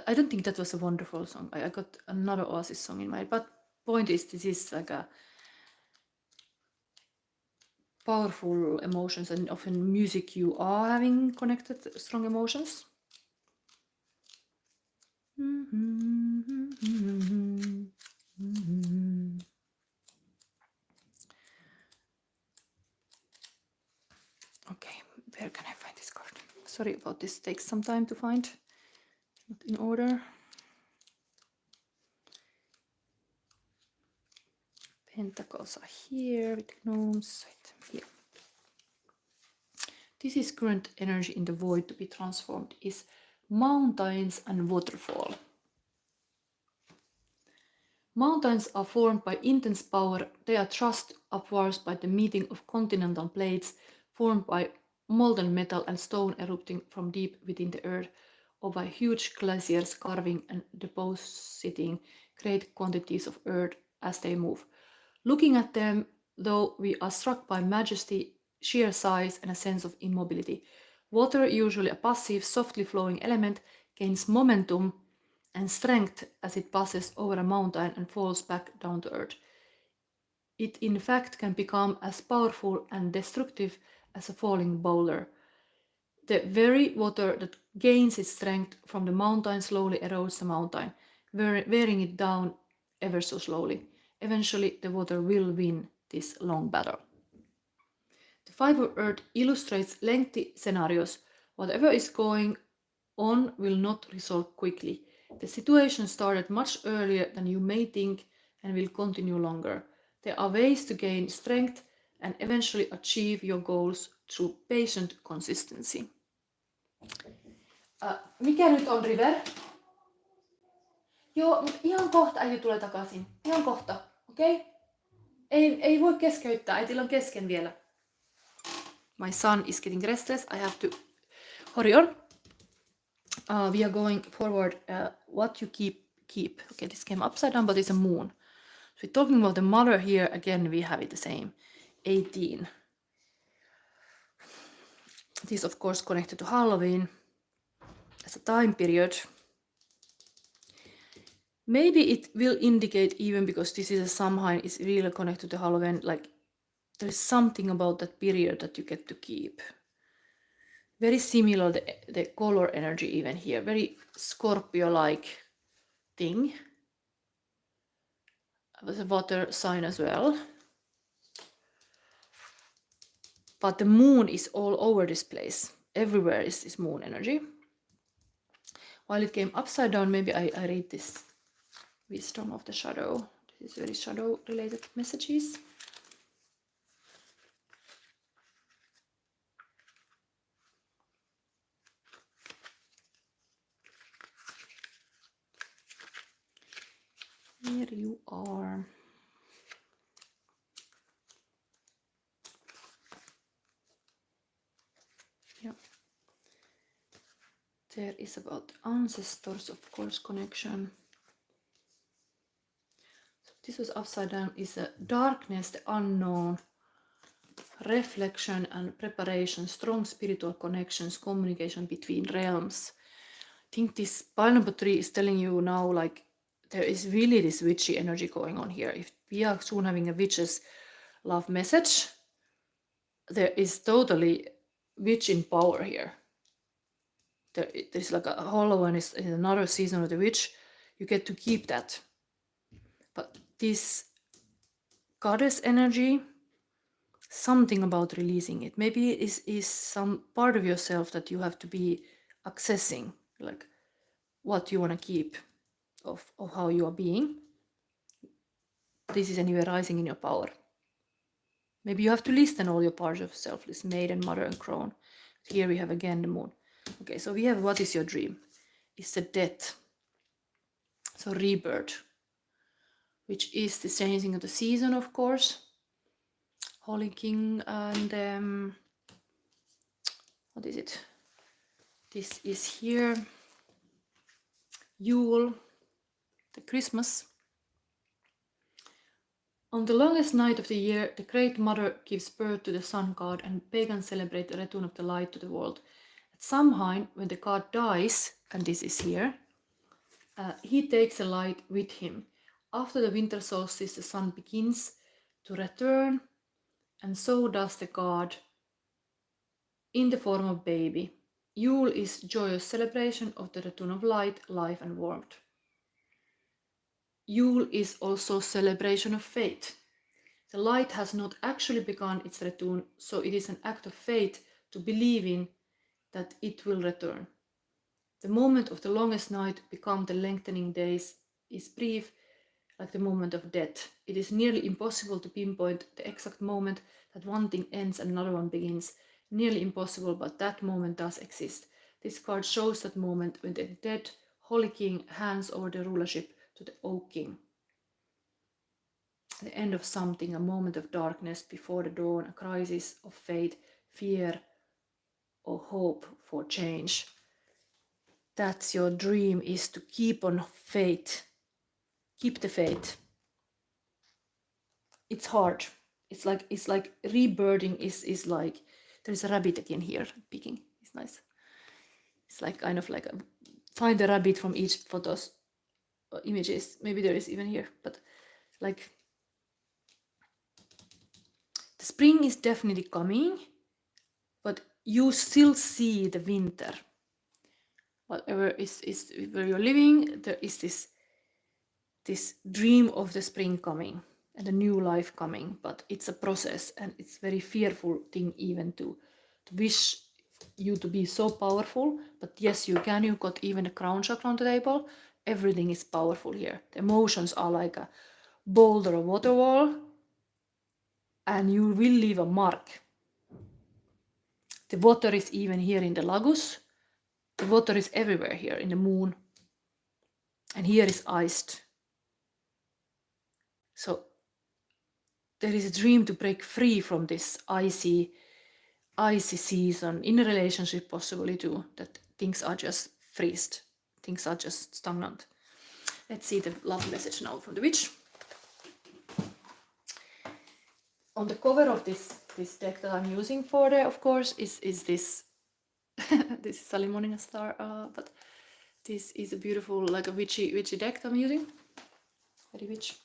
I don't think that was a wonderful song. I got another Oasis song in mind. But point is, this is like a powerful emotions, and often music you are having connected strong emotions. Where can I find this card? Sorry about this, takes some time to find. Not in order. Pentacles are here with gnomes. Here. This is current energy in the void to be transformed, is mountains and waterfall. Mountains are formed by intense power. They are thrust upwards by the meeting of continental plates formed by molten metal and stone erupting from deep within the earth, or by huge glaciers carving and depositing great quantities of earth as they move. Looking at them, though, we are struck by majesty, sheer size, and a sense of immobility. Water, usually a passive, softly flowing element, gains momentum and strength as it passes over a mountain and falls back down to earth. It in fact can become as powerful and destructive as a falling boulder. The very water that gains its strength from the mountain slowly erodes the mountain, wearing it down ever so slowly. Eventually, the water will win this long battle. The Five of Earth illustrates lengthy scenarios. Whatever is going on will not resolve quickly. The situation started much earlier than you may think and will continue longer. There are ways to gain strength and eventually achieve your goals through patient consistency. Mikä nyt on River? Joo, mutta ihan kohta äiti tulee takaisin. Ihan kohta, okei? Okay? Ei voi keskeyttää, äitillä on kesken vielä. My son is getting restless. I have to hurry on. We are going forward. What you keep. Okay, this came upside down, but it's a moon. So we're talking about the mother here. Again, we have it the same. 18. This is, of course, connected to Halloween as a time period. Maybe it will indicate, even because this is a Samhain, is really connected to Halloween, like there is something about that period that you get to keep. Very similar, the color energy even here, very Scorpio-like thing. It was a water sign as well. But the moon is all over this place. Everywhere is this moon energy. While it came upside down, maybe I read this wisdom of the shadow. This is very shadow-related messages. Here you are. Yeah. There is about ancestors, of course, connection. So this was upside down, is a darkness, the unknown, reflection and preparation, strong spiritual connections, communication between realms. I think this pile number 3 is telling you now, like, there is really this witchy energy going on here. If we are soon having a witch's love message, there is totally witch in power here. There's like a Halloween is another season of the witch. You get to keep that. But this goddess energy, something about releasing it. Maybe it is some part of yourself that you have to be accessing, like what you want to keep of how you are being. This is anyway rising in your power. Maybe you have to listen all your parts of self, this maiden, mother, and crone. Here we have again the moon. Okay, so we have what is your dream? It's the death. So rebirth, which is the changing of the season, of course. Holy King and what is it? This is here. Yule, the Christmas. On the longest night of the year, the Great Mother gives birth to the sun god, and pagans celebrate the return of the light to the world. At Samhain, when the god dies, and this is here, he takes the light with him. After the winter solstice, the sun begins to return, and so does the god in the form of baby. Yule is joyous celebration of the return of light, life, and warmth. Yule is also celebration of faith. The light has not actually begun its return, so it is an act of faith to believing that it will return. The moment of the longest night become the lengthening days is brief, like the moment of death. It is nearly impossible to pinpoint the exact moment that one thing ends and another one begins. Nearly impossible, but that moment does exist. This card shows that moment when the dead Holy King hands over the rulership to the Oak King. The end of something, a moment of darkness before the dawn, a crisis of faith, fear, or hope for change. That's your dream, is to keep on faith. Keep the faith. It's hard. It's like rebirthing is like, there's a rabbit again here picking. It's nice. It's like kind of like find a rabbit from each photos images. Maybe there is even here, but like the spring is definitely coming, but you still see the winter. Whatever is where you're living, there is this dream of the spring coming and a new life coming, but it's a process, and it's very fearful thing even to wish you to be so powerful. But yes, you can. You got even a crown chakra on the table. Everything is powerful here. The emotions are like a boulder or water wall, and you will leave a mark. The water is even here in the Laguz. The water is everywhere here in the moon, and here is iced. So there is a dream to break free from this icy season in a relationship, possibly too, that things are just freezed, things are just stagnant. Let's see the love message now from the witch. On the cover of this deck that I'm using for the, of course, is this this is Sally Morning Star, but this is a beautiful, like a witchy deck that I'm using. Very witch.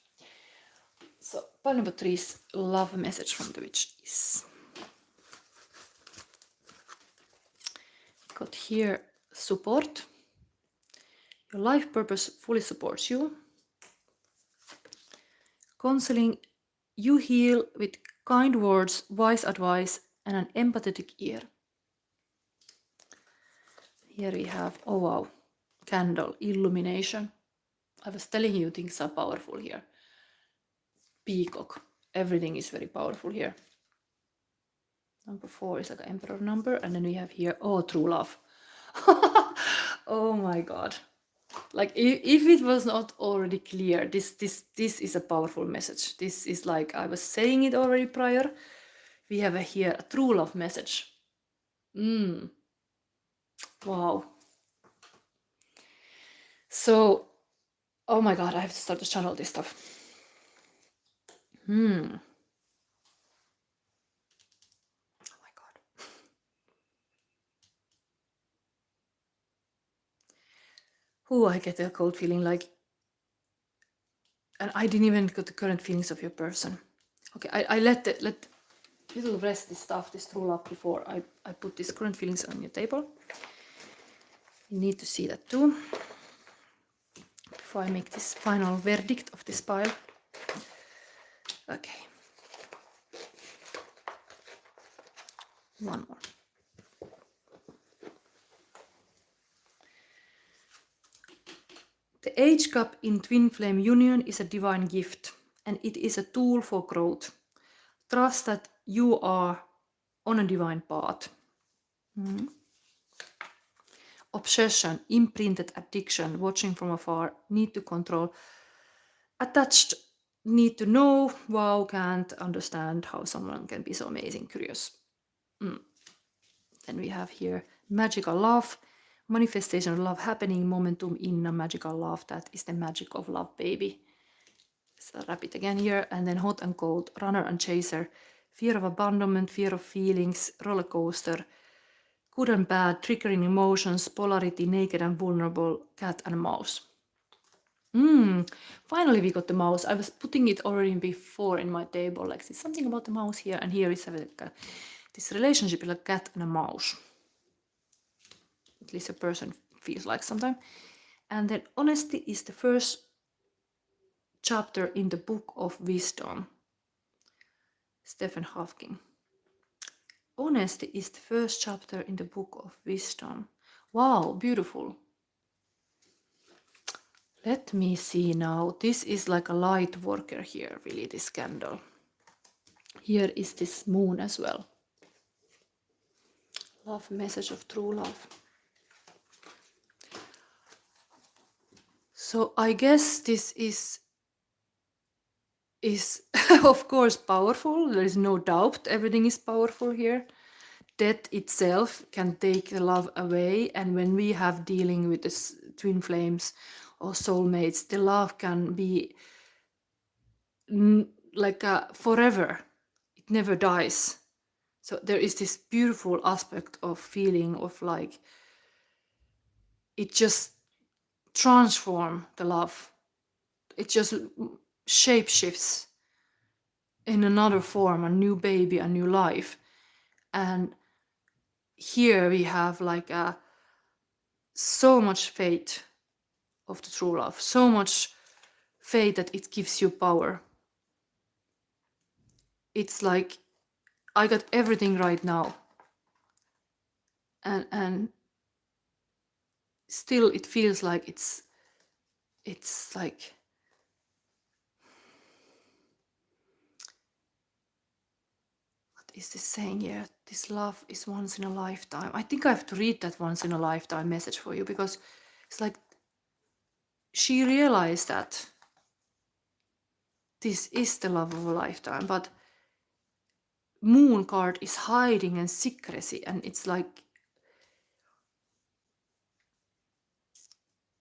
So pile number 3's love message from the witch is, got here support. Your life purpose fully supports you. Counseling, you heal with kind words, wise advice, and an empathetic ear. Here we have, oh wow, candle, illumination. I was telling you things are powerful here. Peacock, everything is very powerful here. Number 4 is like an emperor number, and then we have here, oh, true love. Oh my god. Like if it was not already clear, this is a powerful message. This is like, I was saying it already prior. We have here a true love message. Wow. So, oh my god, I have to start to channel this stuff. Oh my god. Oh, I get a cold feeling, like, and I didn't even get the current feelings of your person. Okay, I let little rest this stuff, this true love, before I put these current feelings on your table. You need to see that too before I make this final verdict of this pile. Okay. One more. The age gap in twin flame union is a divine gift, and it is a tool for growth. Trust that you are on a divine path. Obsession, imprinted addiction, watching from afar, need to control. Attached, need to know, wow, can't understand how someone can be so amazing, curious. Then we have here magical love, manifestation of love happening, momentum in a magical love. That is the magic of love, baby. So rabbit again here, and then hot and cold, runner and chaser, fear of abandonment, fear of feelings, roller coaster, good and bad, triggering emotions, polarity, naked and vulnerable, cat and mouse. Finally we got the mouse. I was putting it already before in my table, like there's something about the mouse here, and here is like this relationship is like cat and a mouse. At least a person feels like sometimes. And then honesty is the first chapter in the book of wisdom. Stephen Hawking. Honesty is the first chapter in the book of wisdom. Wow, beautiful. Let me see now. This is like a light worker here, really, this candle. Here is this moon as well. Love, message of true love. So I guess this is of course powerful. There is no doubt everything is powerful here. Death itself can take the love away, and when we have dealing with this twin flames or soulmates, the love can be like forever. It never dies. So there is this beautiful aspect of feeling of like it just transform the love. It just shape shifts in another form, a new baby, a new life. And here we have like so much faith of the true love, so much faith that it gives you power. It's like I got everything right now, and still it feels like it's like what is this saying here? This love is once in a lifetime. I think I have to read that once in a lifetime message for you, because it's like she realized that this is the love of a lifetime, but moon card is hiding and secrecy, and it's like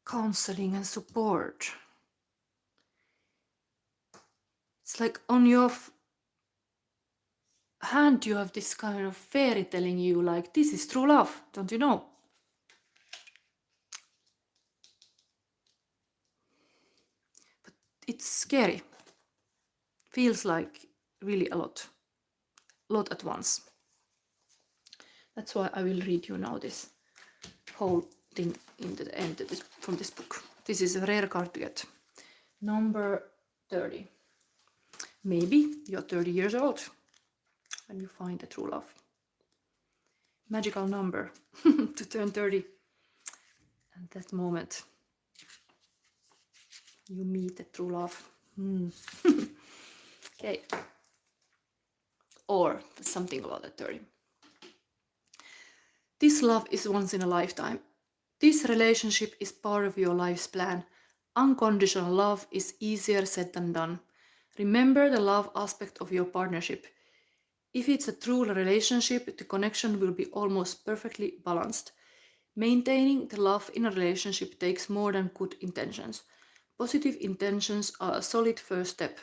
counseling and support. It's like on your hand you have this kind of fairy telling you like this is true love, don't you know? But it's scary. Feels like really a lot at once. That's why I will read you now this whole thing in the end of from this book. This is a rare card to get. Number 30. Maybe you're 30 years old when you find the true love. Magical number to turn 30. At that moment, you meet the true love. Okay. Or something about that 30. This love is once in a lifetime. This relationship is part of your life's plan. Unconditional love is easier said than done. Remember the love aspect of your partnership. If it's a true relationship, the connection will be almost perfectly balanced. Maintaining the love in a relationship takes more than good intentions. Positive intentions are a solid first step,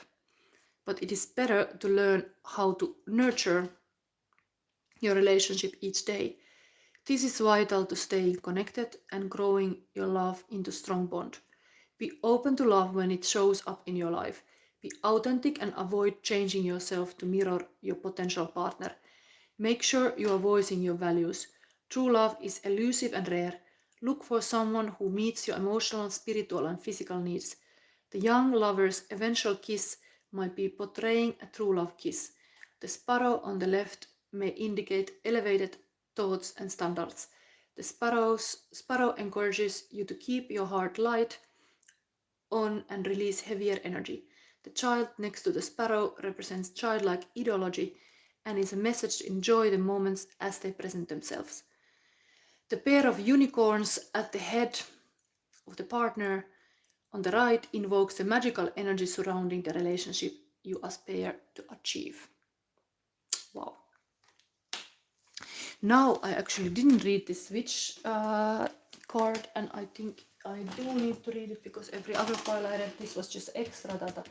but it is better to learn how to nurture your relationship each day. This is vital to staying connected and growing your love into strong bond. Be open to love when it shows up in your life. Be authentic and avoid changing yourself to mirror your potential partner. Make sure you are voicing your values. True love is elusive and rare. Look for someone who meets your emotional, spiritual, and physical needs. The young lover's eventual kiss might be portraying a true love kiss. The sparrow on the left may indicate elevated thoughts and standards. The sparrow encourages you to keep your heart light on and release heavier energy. The child next to the sparrow represents childlike ideology and is a message to enjoy the moments as they present themselves. The pair of unicorns at the head of the partner on the right invokes the magical energy surrounding the relationship you aspire to achieve. Wow. Now I actually didn't read this switch card, and I think I do need to read it because every other file I read, this was just extra data.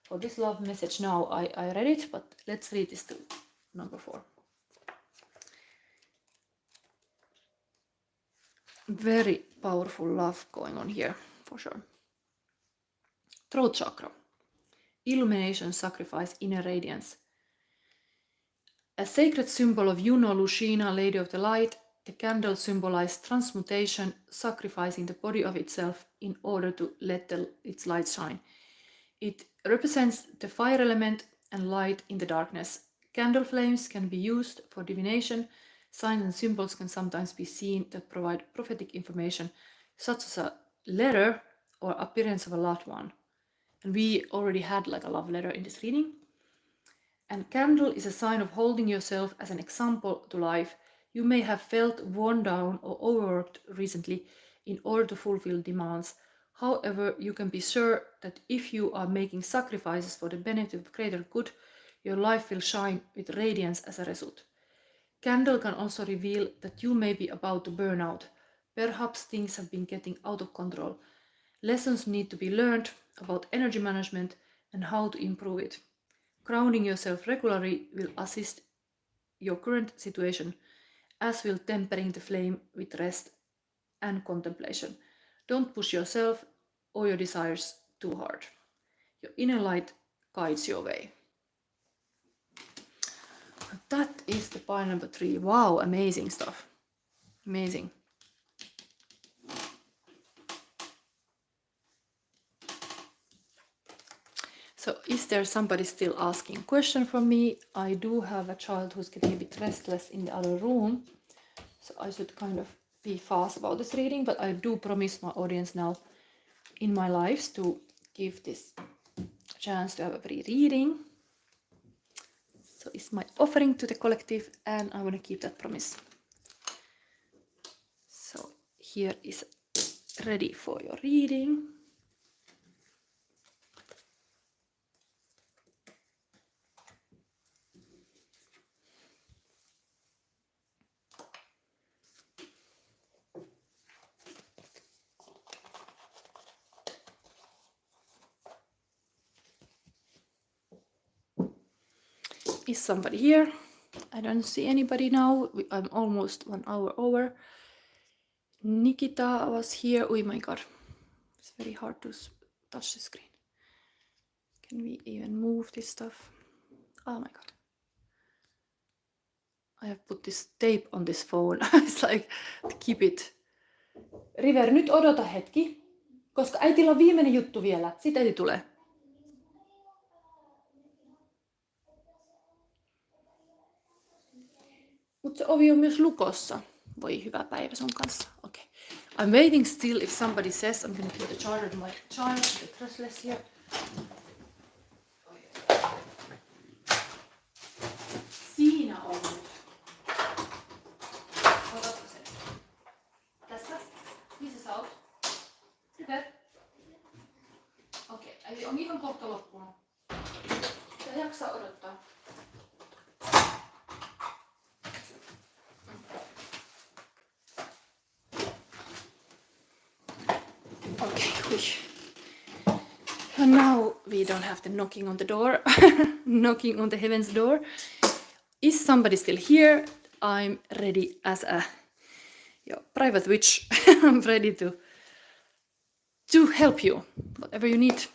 For this love message now I read it, but let's read this to number 4. Very powerful love going on here, for sure. Throat chakra. Illumination, sacrifice, inner radiance. A sacred symbol of Juno Lucina, Lady of the Light, the candle symbolized transmutation, sacrificing the body of itself in order to let its light shine. It represents the fire element and light in the darkness, Candle flames can be used for divination. Signs and symbols can sometimes be seen that provide prophetic information, such as a letter or appearance of a loved one. And we already had like a love letter in this reading. And candle is a sign of holding yourself as an example to life. You may have felt worn down or overworked recently in order to fulfill demands. However, you can be sure that if you are making sacrifices for the benefit of greater good, your life will shine with radiance as a result. Candle can also reveal that you may be about to burn out. Perhaps things have been getting out of control. Lessons need to be learned about energy management and how to improve it. Grounding yourself regularly will assist your current situation, as will tempering the flame with rest and contemplation. Don't push yourself or your desires too hard. Your inner light guides your way. That is the pile number 3. Wow, amazing stuff. Amazing. So is there somebody still asking a question from me? I do have a child who's getting a bit restless in the other room. So I should kind of be fast about this reading, but I do promise my audience now in my lives to give this chance to have a free reading. So it's my offering to the collective, and I want to keep that promise. So here is ready for your reading. Is somebody here? I don't see anybody now. I'm almost 1 hour over. Nikita was here. Oh my god, it's very hard to touch the screen. Can we even move this stuff? Oh my god, I have put this tape on this phone. It's like to keep it. River, nyt odota hetki, koska äitillä on viimeinen juttu vielä. Sitten äiti tulee. Mutta se ovi on myös lukossa. Voi hyvä päivä sun kanssa. Okay. I'm waiting still if somebody says. I'm going to put the charger to my child. The trustless here. Siinä on nyt. Otatko sen? Tässä? Missä sä oot? Hyvä. Okei. Eli on ihan kohta loppunut. Sä jaksaa odottaa. And now we don't have the knocking on the door, knocking on the heaven's door. Is somebody still here? I'm ready as a private witch. I'm ready to help you, whatever you need.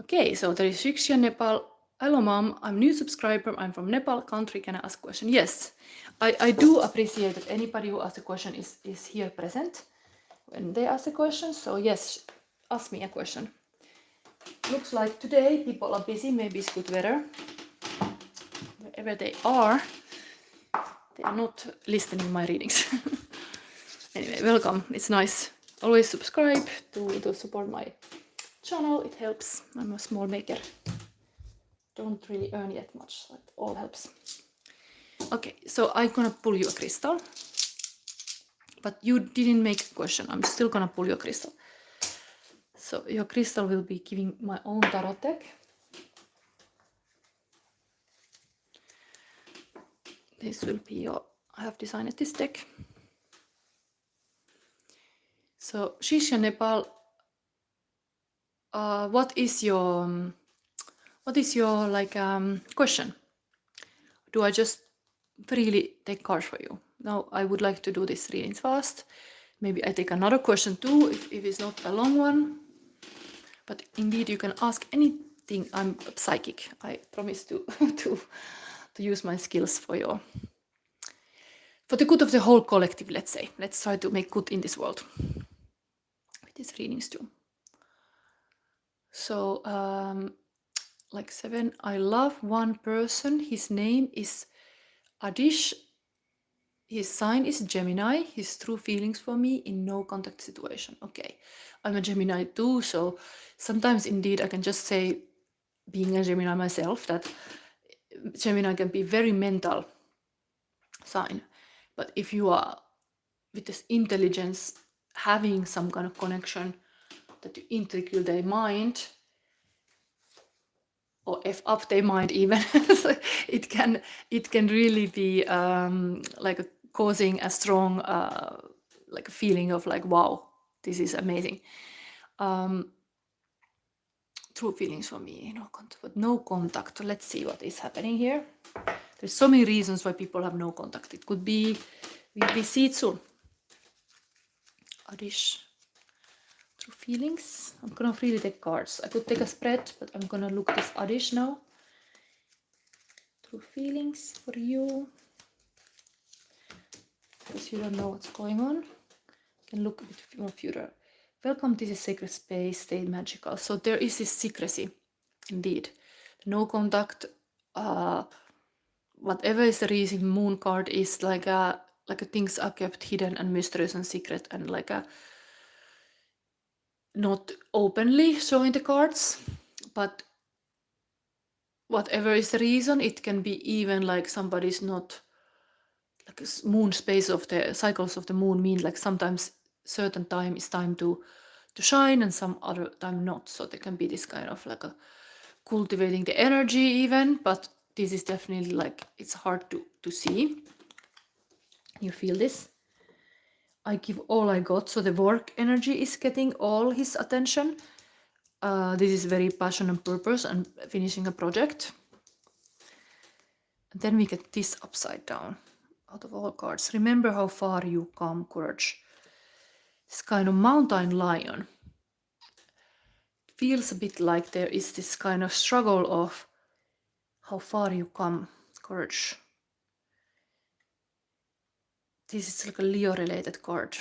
Okay, so there is Shiksha, Nepal. Hello, Mom. I'm a new subscriber. I'm from Nepal country. Can I ask a question? Yes, I do appreciate that anybody who asks a question is here present when they ask a question. So yes, ask me a question. Looks like today people are busy. Maybe it's good weather. Wherever they are not listening my readings. Anyway, welcome. It's nice. Always subscribe to support my channel. It helps. I'm a small maker. Don't really earn yet much. That all helps. Okay, so I'm gonna pull you a crystal. But you didn't make a question. I'm still gonna pull your crystal. So your crystal will be giving my own tarot deck. This will be I have designed this deck. So Shisha Nepal, what is your question? Do I just freely take cards for you? Now I would like to do this reading fast. Maybe I take another question too if it's not a long one. But indeed, you can ask anything. I'm psychic. I promise to use my skills for the good of the whole collective. Let's say. Let's try to make good in this world with these readings too. So like 7. I love one person. His name is Adish. His sign is Gemini. His true feelings for me in no contact situation. Okay, I'm a Gemini too, so sometimes indeed I can just say, being a Gemini myself, that Gemini can be very mental sign. But if you are with this intelligence, having some kind of connection that you intricate their mind, or f up their mind even, so it can really be like causing a strong like a feeling of like, wow, this is amazing. True feelings for me, no contact, but no contact. Let's see what is happening here. There's so many reasons why people have no contact. It could be, we see it soon. Adish. True feelings. I'm gonna really take cards. I could take a spread, but I'm gonna look this Adish now. True feelings for you. Because you don't know what's going on. You can look a bit more further. Welcome to this sacred space, stay magical. So there is this secrecy, indeed. No contact. Whatever is the reason, moon card is like a things are kept hidden and mysterious and secret, and like a not openly showing the cards, but whatever is the reason, it can be even like somebody's not, like a moon space of the cycles of the moon mean like sometimes certain time is time to shine and some other time not. So there can be this kind of like a cultivating the energy even, but this is definitely like, it's hard to see. You feel this? I give all I got. So the work energy is getting all his attention. This is very passion and purpose and finishing a project. And then we get this upside down out of all cards. Remember how far you come, courage. This kind of mountain lion. Feels a bit like there is this kind of struggle of how far you come, courage. This is like a Leo related card.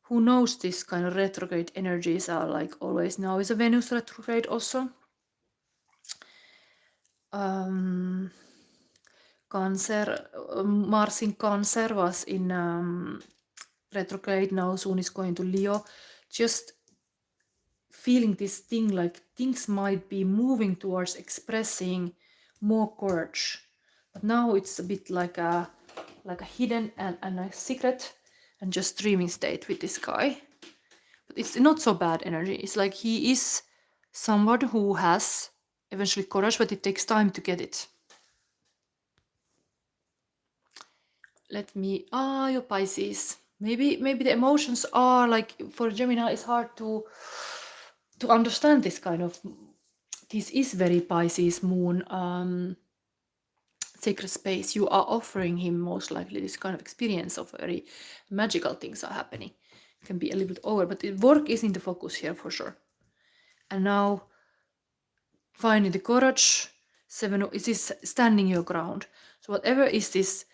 Who knows, this kind of retrograde energies are like always. Now is a Venus retrograde also. Cancer, Mars in Cancer was in retrograde, now soon is going to Leo. Just feeling this thing like things might be moving towards expressing more courage, but now it's a bit like a hidden and a secret and just dreaming state with this guy. But it's not so bad energy. It's like he is someone who has eventually courage, but it takes time to get it. Let me, your Pisces. Maybe the emotions are like, for Gemini it's hard to understand this kind of, this is very Pisces moon sacred space. You are offering him most likely this kind of experience of very magical things are happening. It can be a little bit over, but the work is in the focus here for sure. And now finding the courage. 7 is this standing your ground. So whatever is this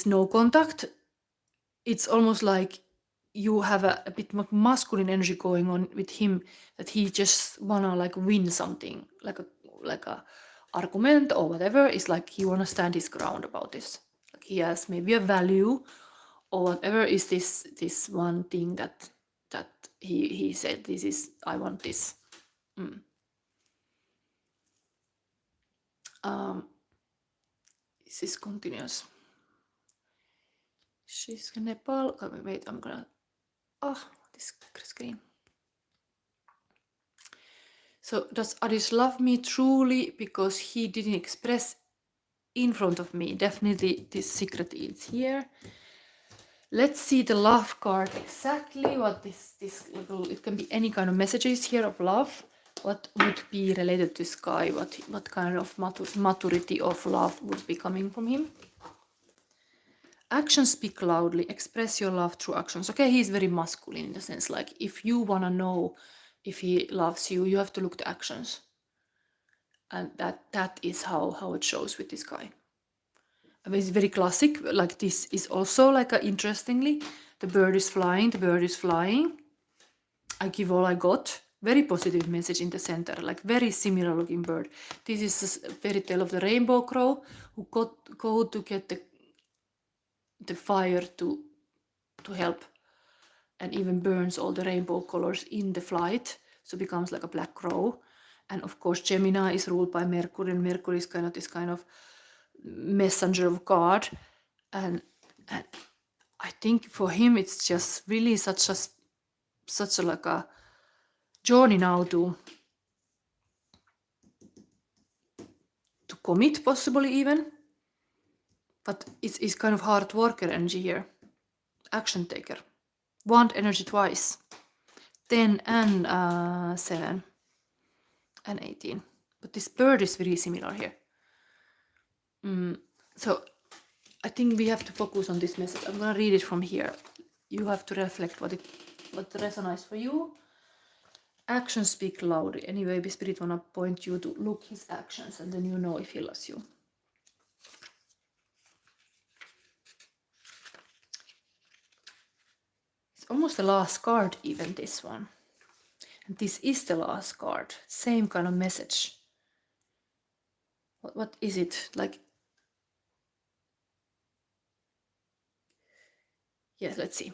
no contact, it's almost like you have a bit more masculine energy going on with him, that he just wanna like win something, like a argument or whatever. It's like he wanna stand his ground about this. Like he has maybe a value or whatever is this one thing that he said, this is, I want this. This is continuous. She's in Nepal. Oh, wait, I'm gonna, this screen. So does Aries love me truly because he didn't express in front of me? Definitely this secret is here. Let's see the love card exactly what this little, it can be any kind of messages here of love. What would be related to Sky? What kind of maturity of love would be coming from him? Actions speak loudly. Express your love through actions. Okay, he's very masculine in the sense like if you want to know if he loves you, you have to look at actions. And that is how it shows with this guy. I mean, it's very classic. Like this is also like interestingly, the bird is flying, the bird is flying. I give all I got. Very positive message in the center, like very similar looking bird. This is a fairy tale of the rainbow crow who go to get the fire to help, and even burns all the rainbow colors in the flight, so becomes like a black crow. And of course Gemini is ruled by Mercury, and Mercury is kind of this kind of messenger of God, and I think for him it's just really such a like a journey now to commit, possibly even, but it's kind of hard worker energy here, action taker. Wand energy twice, 10 and 7 and 18, but this bird is very similar here. So I think we have to focus on this message. I'm gonna read it from here. You have to reflect what resonates for you. Actions speak loudly. Anyway, the spirit wanna point you to look his actions, and then you know if he loves you. It's almost the last card, even this one. And this is the last card. Same kind of message. What is it? Like, yes, let's see.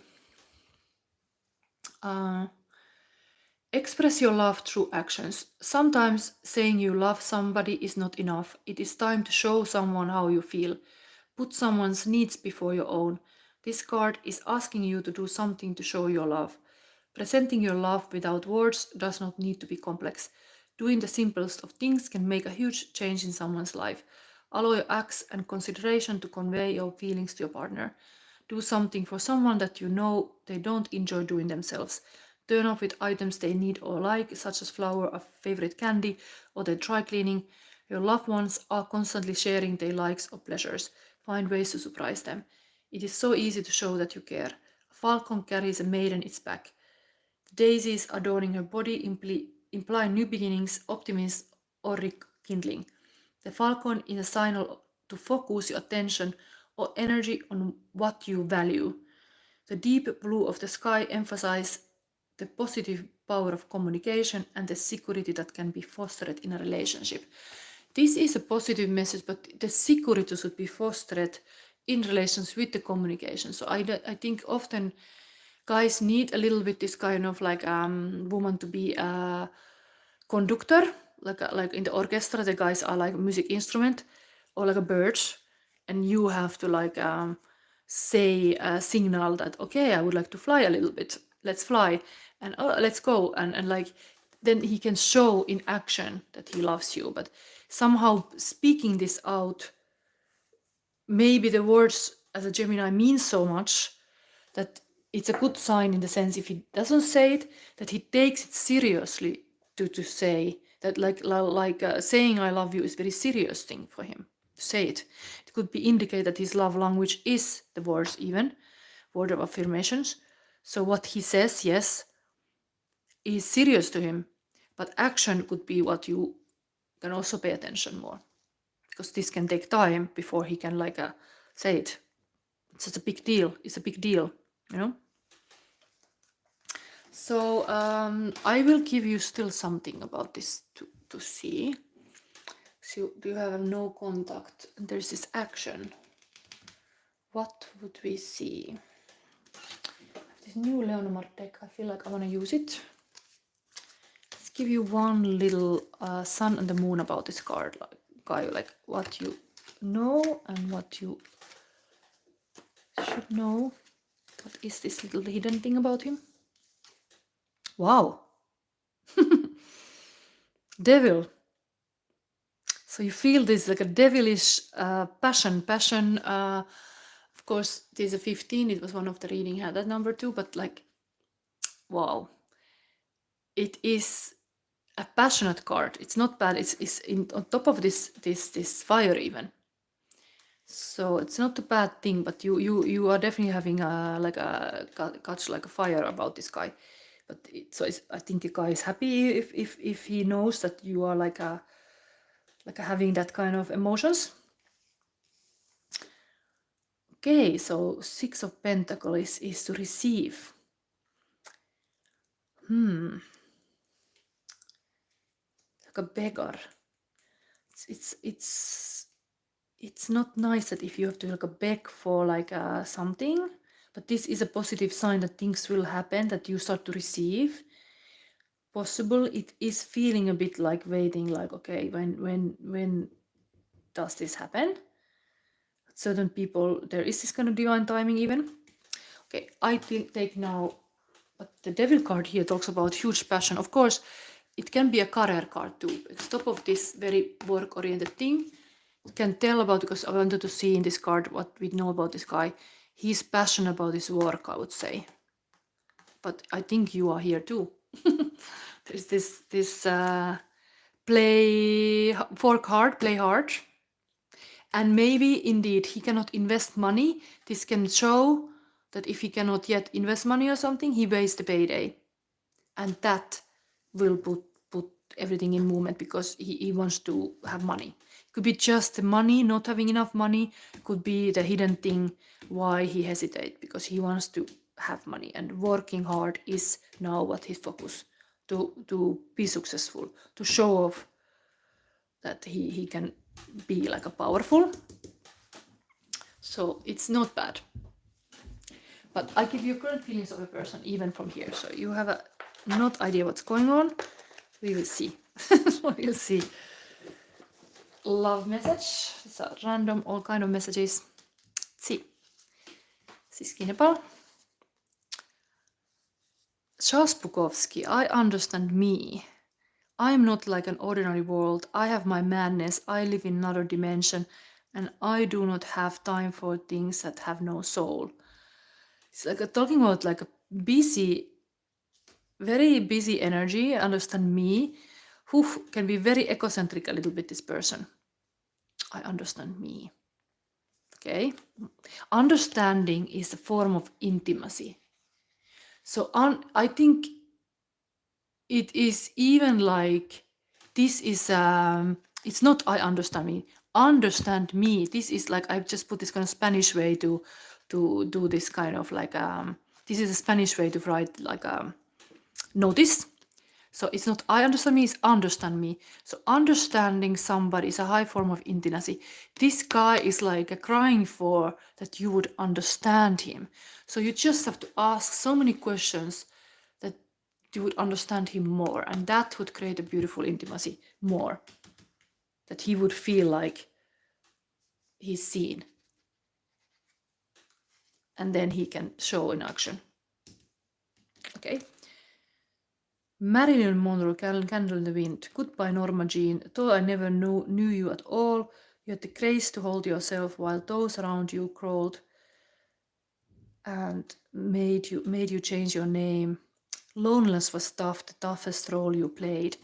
Express your love through actions. Sometimes saying you love somebody is not enough. It is time to show someone how you feel. Put someone's needs before your own. This card is asking you to do something to show your love. Presenting your love without words does not need to be complex. Doing the simplest of things can make a huge change in someone's life. Allow your acts and consideration to convey your feelings to your partner. Do something for someone that you know they don't enjoy doing themselves. Turn off with items they need or like, such as flour, a favorite candy, or their dry cleaning. Your loved ones are constantly sharing their likes or pleasures. Find ways to surprise them. It is so easy to show that you care. A falcon carries a maiden its back. The daisies adorning her body imply new beginnings, optimism, or rekindling. The falcon is a signal to focus your attention or energy on what you value. The deep blue of the sky emphasizes the positive power of communication and the security that can be fostered in a relationship. This is a positive message, but the security should be fostered in relations with the communication. So I think often guys need a little bit this kind of like woman to be a conductor, like in the orchestra the guys are like a music instrument or like a bird, and you have to like say a signal that okay, I would like to fly a little bit, let's fly, and oh, let's go, and like then he can show in action that he loves you. But somehow speaking this out, maybe the words as a Gemini mean so much that it's a good sign in the sense if he doesn't say it, that he takes it seriously to say that like saying I love you is a very serious thing for him to say it. It could be indicate that his love language is the words, even word of affirmations. So what he says, yes, is serious to him, but action could be what you can also pay attention more, because this can take time before he can like say it. It's just a big deal. It's a big deal, you know. So I will give you still something about this to see. So do you have no contact? There's this action. What would we see? This new Lenormand deck, I feel like I want to use it. Let's give you one little sun and the moon about this card, like what you know and what you should know. What is this little hidden thing about him? Wow. Devil. So you feel this like a devilish passion. Of course, this is a 15. It was one of the reading had that number too, but like, wow. It is a passionate card. It's not bad. It's on top of this fire even. So it's not a bad thing, but you are definitely having a catch like a fire about this guy. But I think the guy is happy if he knows that you are like having that kind of emotions. Okay, so 6 of Pentacles is to receive. like a beggar. It's not nice that if you have to like a beg for like something, but this is a positive sign that things will happen, that you start to receive. Possible it is feeling a bit like waiting, like okay, when does this happen? Certain people, there is this kind of divine timing even. Okay, I take now, but the devil card here talks about huge passion. Of course, it can be a career card too. It's top of this very work-oriented thing. You can tell about, because I wanted to see in this card what we know about this guy. He's passionate about his work, I would say. But I think you are here too. There's this work hard, play hard. And maybe indeed he cannot invest money. This can show that if he cannot yet invest money or something, he waits the payday. And that will put everything in movement, because he wants to have money. It could be just the money, not having enough money. It could be the hidden thing why he hesitates, because he wants to have money. And working hard is now what his focus, to be successful, to show off that he can be like a powerful. So it's not bad. But I give you current feelings of a person even from here. So you have a not idea what's going on. We will see. We will see. Love message. It's a random, all kind of messages. Let's see. Siski Nepal. Charles Bukowski. I understand me. I am not like an ordinary world. I have my madness. I live in another dimension, and I do not have time for things that have no soul. It's like talking about like a busy, very busy energy. Understand me, who can be very egocentric a little bit, this person. I understand me. Okay. Understanding is a form of intimacy. So I think it is even like, this is, it's not I understand me. Understand me. This is like, I've just put this kind of Spanish way to do this kind of like, this is a Spanish way to write like notice. So it's not I understand me, it's understand me. So understanding somebody is a high form of intimacy. This guy is like crying for that you would understand him. So you just have to ask so many questions that you would understand him more, and that would create a beautiful intimacy more. That he would feel like he's seen. And then he can show in action. Okay. Marilyn Monroe, Candle in the Wind. Goodbye, Norma Jean. Though I never knew you at all, you had the grace to hold yourself while those around you crawled and made you change your name. Loneliness was tough, the toughest role you played.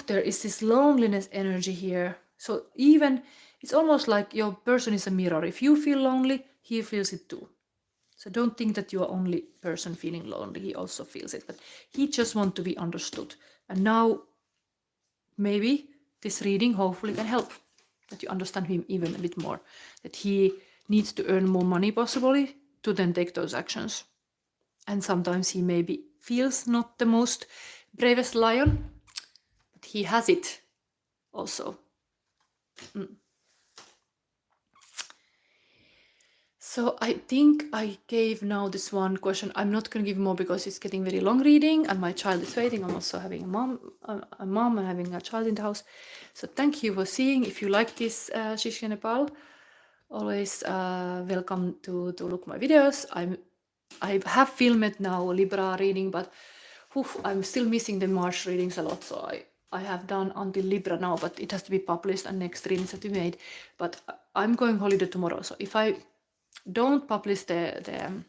There is this loneliness energy here. So even, it's almost like your person is a mirror. If you feel lonely, he feels it too. So don't think that you are only person feeling lonely. He also feels it, but he just wants to be understood. And now maybe this reading hopefully can help, that you understand him even a bit more, that he needs to earn more money possibly to then take those actions. And sometimes he maybe feels not the most bravest lion, but he has it also. So I think I gave now this one question. I'm not going to give more because it's getting very long reading and my child is waiting. I'm also having a mom and having a child in the house. So thank you for seeing. If you like this Shishya Nepal, always welcome to look my videos. I have filmed now Libra reading, but I'm still missing the March readings a lot. So I have done until Libra now, but it has to be published and next readings have to be made. But I'm going holiday tomorrow. So if I don't publish the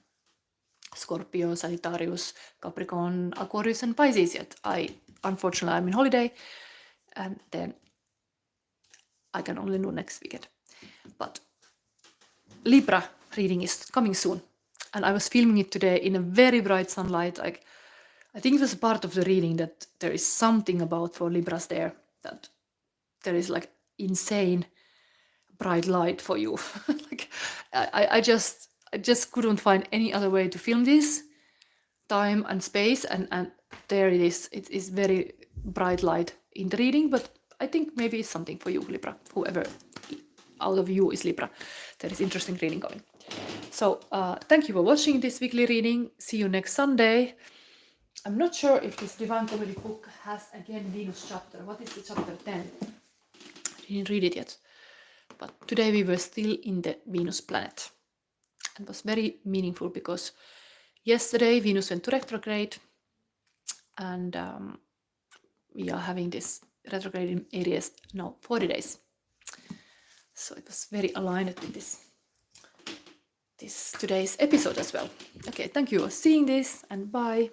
Scorpio, Sagittarius, Capricorn, Aquarius and Pisces yet. Unfortunately I'm in holiday, and then I can only do next weekend. But Libra reading is coming soon, and I was filming it today in a very bright sunlight. Like, I think it was part of the reading that there is something about for Libras there, that there is like insane bright light for you. Like, I just couldn't find any other way to film this, time and space, and there it is. It is very bright light in the reading, but I think maybe it's something for you, Libra. Whoever out of you is Libra, there is interesting reading coming. So thank you for watching this weekly reading. See you next Sunday. I'm not sure if this Divine Comedy book has again Venus chapter. What is the chapter 10? I didn't read it yet. But today we were still in the Venus planet. It was very meaningful because yesterday Venus went to retrograde, and we are having this retrograde in Aries now 40 days. So it was very aligned with this today's episode as well. Okay, thank you for seeing this, and bye.